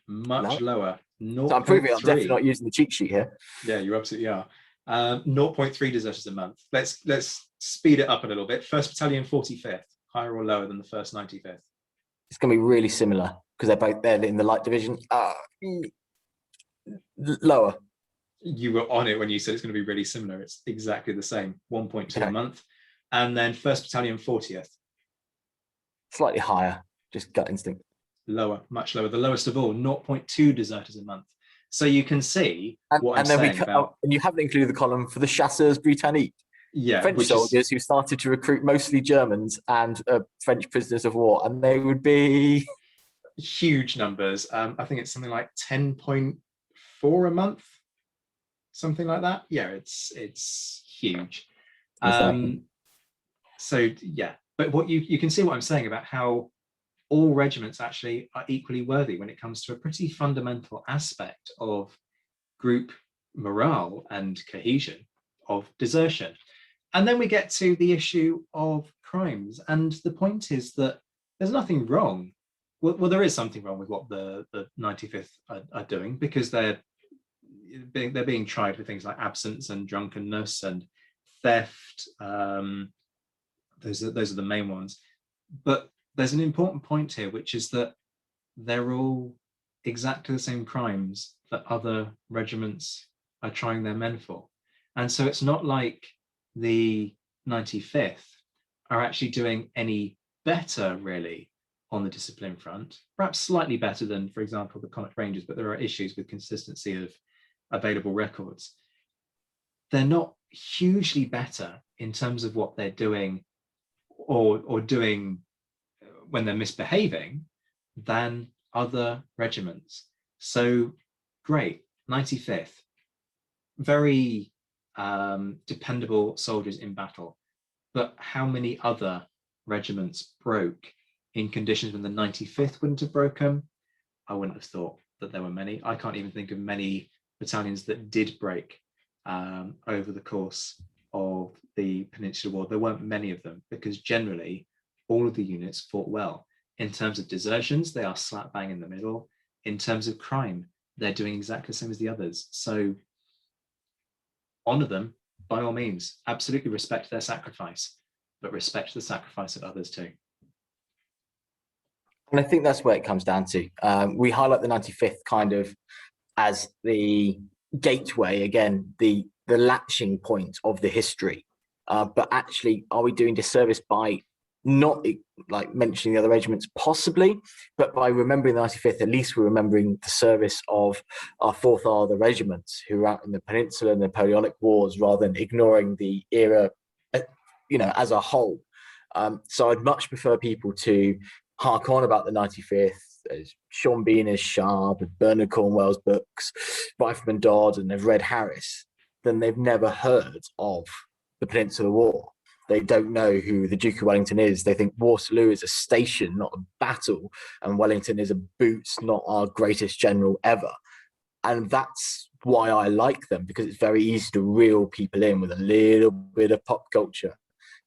Much lower. So I'm proving I'm definitely not using the cheat sheet here. Yeah, you absolutely are. 0.3 deserters a month. Let's speed it up a little bit. 1st Battalion 45th, higher or lower than the 1st 95th? It's going to be really similar because they're in the light division. Lower. You were on it when you said it's going to be really similar. It's exactly the same, 1.2 a month. And then 1st Battalion 40th. Slightly higher, just gut instinct. Lower, much lower. The lowest of all, 0.2 deserters a month. So you can see what I'm saying about... And you haven't included the column for the Chasseurs Britanniques. Yeah, French soldiers who started to recruit mostly Germans and French prisoners of war, and they would be huge numbers. I think it's something like 10.4 a month, something like that. Yeah, it's huge. So yeah, but what you can see what I'm saying about how all regiments actually are equally worthy when it comes to a pretty fundamental aspect of group morale and cohesion, of desertion. And then we get to the issue of crimes. And the point is that there's nothing wrong. Well, there is something wrong with what the 95th are doing, because they're being tried for things like absence and drunkenness and theft. Those are the main ones. But there's an important point here, which is that they're all exactly the same crimes that other regiments are trying their men for. And so it's not like the 95th are actually doing any better, really, on the discipline front. Perhaps slightly better than, for example, the Connaught Rangers, but there are issues with consistency of available records. They're not hugely better in terms of what they're doing or doing when they're misbehaving than other regiments. So great, 95th, very dependable soldiers in battle. But how many other regiments broke in conditions when the 95th wouldn't have broken? I wouldn't have thought that there were many. I can't even think of many battalions that did break over the course of the Peninsular War. There weren't many of them, because generally all of the units fought well. In terms of desertions, they are slap bang in the middle. In terms of crime, they're doing exactly the same as the others. So honor them, by all means. Absolutely respect their sacrifice, but respect the sacrifice of others too. And I think that's where it comes down to. We highlight the 95th kind of as the gateway, again, the latching point of the history. But actually, are we doing disservice by not like mentioning the other regiments? Possibly, but by remembering the 95th, at least we're remembering the service of our fourth other regiments who were out in the Peninsula and Napoleonic Wars, rather than ignoring the era, as a whole. So I'd much prefer people to hark on about the 95th, as Sean Beaner's Sharpe, Bernard Cornwell's books, Rifleman Dodd, and they've read Harris, then they've never heard of the Peninsular War. They don't know who the Duke of Wellington is. They think Waterloo is a station, not a battle, and Wellington is a boots, not our greatest general ever. And that's why I like them, because it's very easy to reel people in with a little bit of pop culture.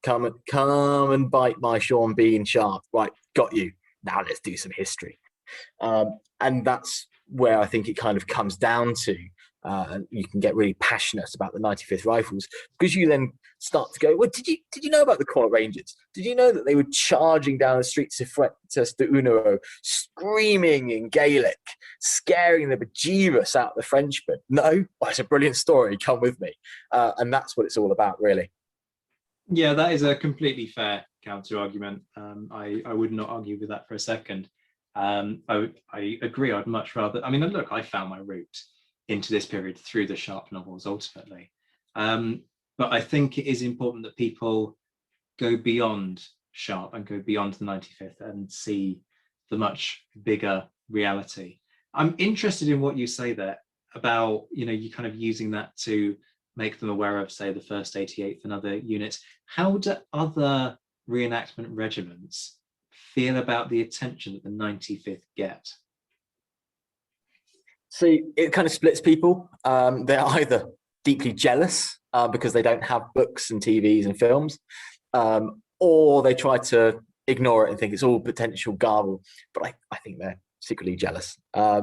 Come and bite my Sean Bean Sharpe. Right, got you. Now let's do some history. And that's where I think it kind of comes down to. And you can get really passionate about the 95th Rifles, because you then start to go, well, did you know about the Connaught Rangers? Did you know that they were charging down the streets of Fuentes de Unero, screaming in Gaelic, scaring the bejeebus out of the Frenchmen? No? Well, it's a brilliant story. Come with me. And that's what it's all about, really. Yeah, that is a completely fair counter argument. I would not argue with that for a second. I agree. I'd much rather. I mean, look, I found my route into this period through the Sharpe novels ultimately. But I think it is important that people go beyond Sharpe and go beyond the 95th and see the much bigger reality. I'm interested in what you say there about, you kind of using that to make them aware of, say, the 1st 88th and other units. How do other reenactment regiments feel about the attention that the 95th get? See, it kind of splits people. They're either deeply jealous because they don't have books and TVs and films, or they try to ignore it and think it's all potential garble. But I think they're secretly jealous. I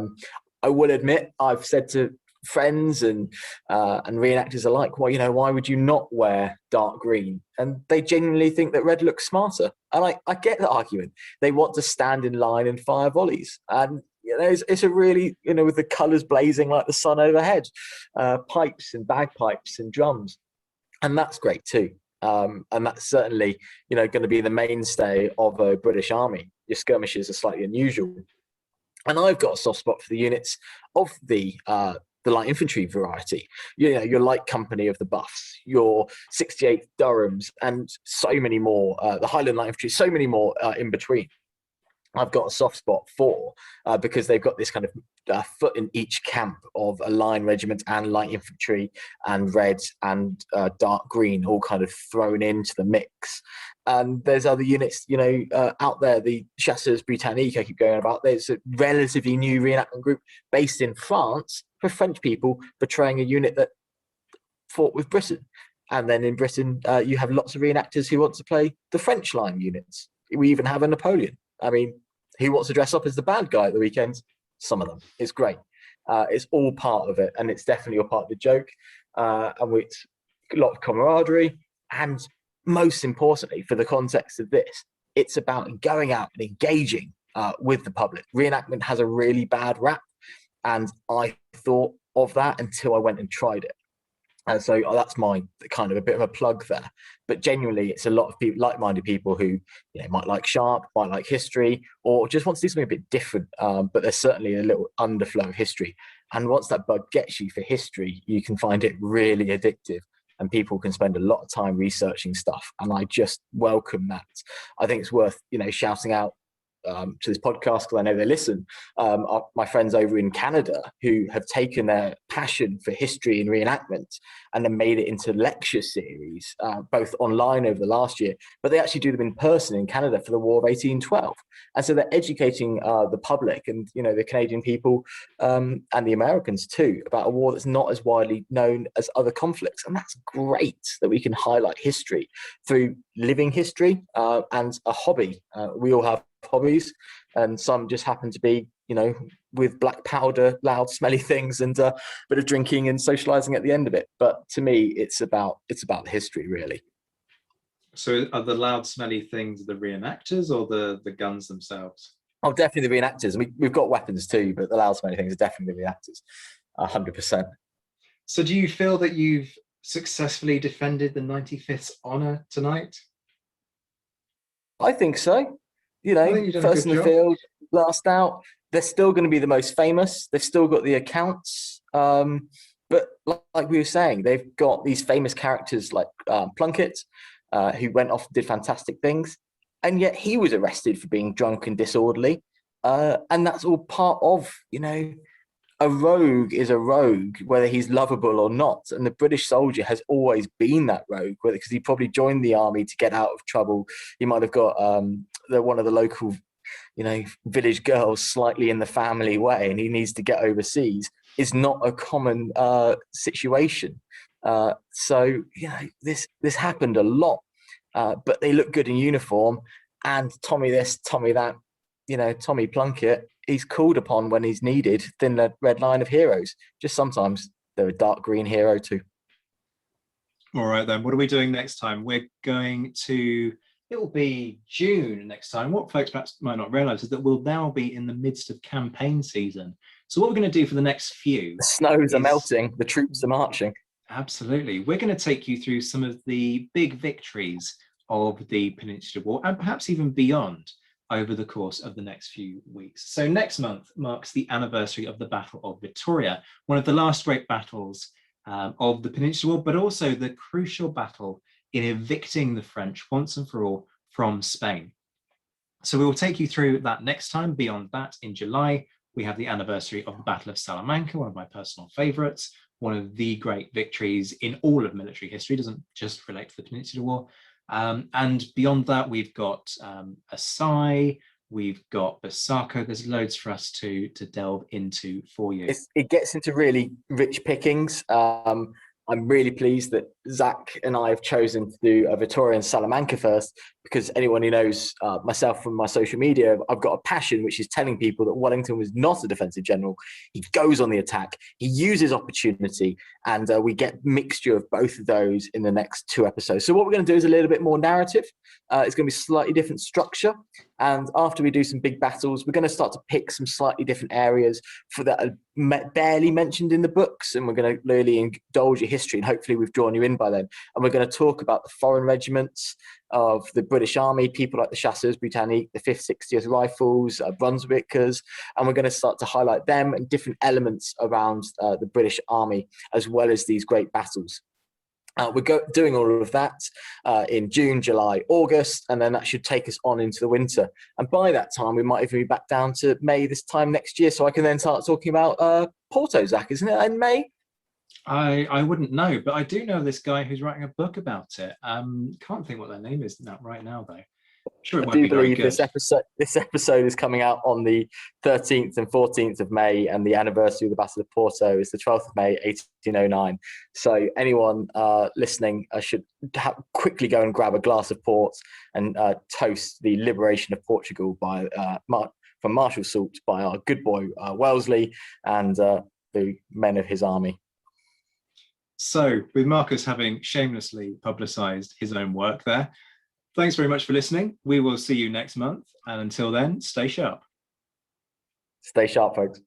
will admit, I've said to friends and reenactors alike, well, why would you not wear dark green? And they genuinely think that red looks smarter. And I get the argument. They want to stand in line and fire volleys. And it's a really, with the colours blazing like the sun overhead, pipes and bagpipes and drums. And that's great too. And that's certainly, going to be the mainstay of a British army. Your skirmishes are slightly unusual. And I've got a soft spot for the units of the light infantry variety. Your light company of the Buffs, your 68th Durhams, and so many more, the Highland Light Infantry, so many more in between. I've got a soft spot for because they've got this kind of foot in each camp of a line regiment and light infantry and red and dark green all kind of thrown into the mix. And there's other units, out there, the Chasseurs Britanniques I keep going about. There's a relatively new reenactment group based in France for French people portraying a unit that fought with Britain. And then in Britain, you have lots of reenactors who want to play the French line units. We even have a Napoleon. I mean, who wants to dress up as the bad guy at the weekends? Some of them. It's great. It's all part of it, and it's definitely all part of the joke. And a lot of camaraderie, and most importantly, for the context of this, it's about going out and engaging with the public. Reenactment has a really bad rap, and I thought of that until I went and tried it. And so that's my kind of a bit of a plug there. But genuinely, it's a lot of people, like-minded people who might like Sharpe, might like history, or just want to do something a bit different. But there's certainly a little underflow of history. And once that bug gets you for history, you can find it really addictive. And people can spend a lot of time researching stuff. And I just welcome that. I think it's worth, shouting out to this podcast, because I know they listen, my friends over in Canada who have taken their passion for history and reenactment and then made it into lecture series, both online over the last year, but they actually do them in person in Canada for the War of 1812. And so they're educating the public and the Canadian people and the Americans too about a war that's not as widely known as other conflicts. And that's great that we can highlight history through living history and a hobby. We all have hobbies, and some just happen to be with black powder, loud smelly things, and a bit of drinking and socializing at the end of it. But to me, it's about the history, really. So are the loud smelly things the reenactors or the guns themselves? Oh, definitely the reenactors. We've got weapons too, but the loud smelly things are definitely the reenactors, 100%. So do you feel that you've successfully defended the 95th honor tonight? I think so. First in the field, last out. They're still going to be the most famous. They've still got the accounts. But like we were saying, they've got these famous characters like Plunkett, who went off and did fantastic things. And yet he was arrested for being drunk and disorderly. And that's all part of, a rogue is a rogue, whether he's lovable or not. And the British soldier has always been that rogue, because he probably joined the army to get out of trouble. He might have got one of the local, village girls slightly in the family way, and he needs to get overseas. Is not a common situation. So this happened a lot, but they look good in uniform. And Tommy this, Tommy that, Tommy Plunkett, he's called upon when he's needed, thin the red line of heroes. Just sometimes they're a dark green hero too. All right, then. What are we doing next time? We're going to, it will be June next time. What folks perhaps might not realize is that we'll now be in the midst of campaign season. So what we're going to do for the next few... The snows are melting. The troops are marching. Absolutely. We're going to take you through some of the big victories of the Peninsular War, and perhaps even beyond, over the course of the next few weeks. So next month marks the anniversary of the Battle of Vittoria, one of the last great battles of the Peninsular War, but also the crucial battle in evicting the French once and for all from Spain. So we will take you through that next time. Beyond that, in July, we have the anniversary of the Battle of Salamanca, one of my personal favorites, one of the great victories in all of military history, doesn't just relate to the Peninsular War. And beyond that, we've got Asai, we've got Basako. There's loads for us to delve into for you. It gets into really rich pickings. I'm really pleased that Zack and I have chosen to do a Vittoria and Salamanca first, because anyone who knows myself from my social media, I've got a passion, which is telling people that Wellington was not a defensive general. He goes on the attack, he uses opportunity, and we get mixture of both of those in the next 2 episodes. So what we're going to do is a little bit more narrative. It's going to be slightly different structure. And after we do some big battles, we're going to start to pick some slightly different areas for that are barely mentioned in the books. And we're going to really indulge your history. And hopefully we've drawn you in by then. And we're going to talk about the foreign regiments of the British Army, people like the Chasseurs Britanniques, the 5th, 60th Rifles, Brunswickers. And we're going to start to highlight them and different elements around the British Army, as well as these great battles. We're doing all of that in June, July, August, and then that should take us on into the winter. And by that time, we might even be back down to May this time next year. So I can then start talking about Porto, Zack, isn't it, in May? I wouldn't know, but I do know this guy who's writing a book about it. Can't think what their name is right now, though. Sure, it won't be very good. This episode is coming out on the 13th and 14th of May, and the anniversary of the Battle of Porto is the 12th of May, 1809. So anyone listening should quickly go and grab a glass of port and toast the liberation of Portugal by from Marshal Soult by our good boy Wellesley and the men of his army. So, with Marcus having shamelessly publicised his own work there, thanks very much for listening. We will see you next month. And until then, stay sharp. Stay sharp, folks.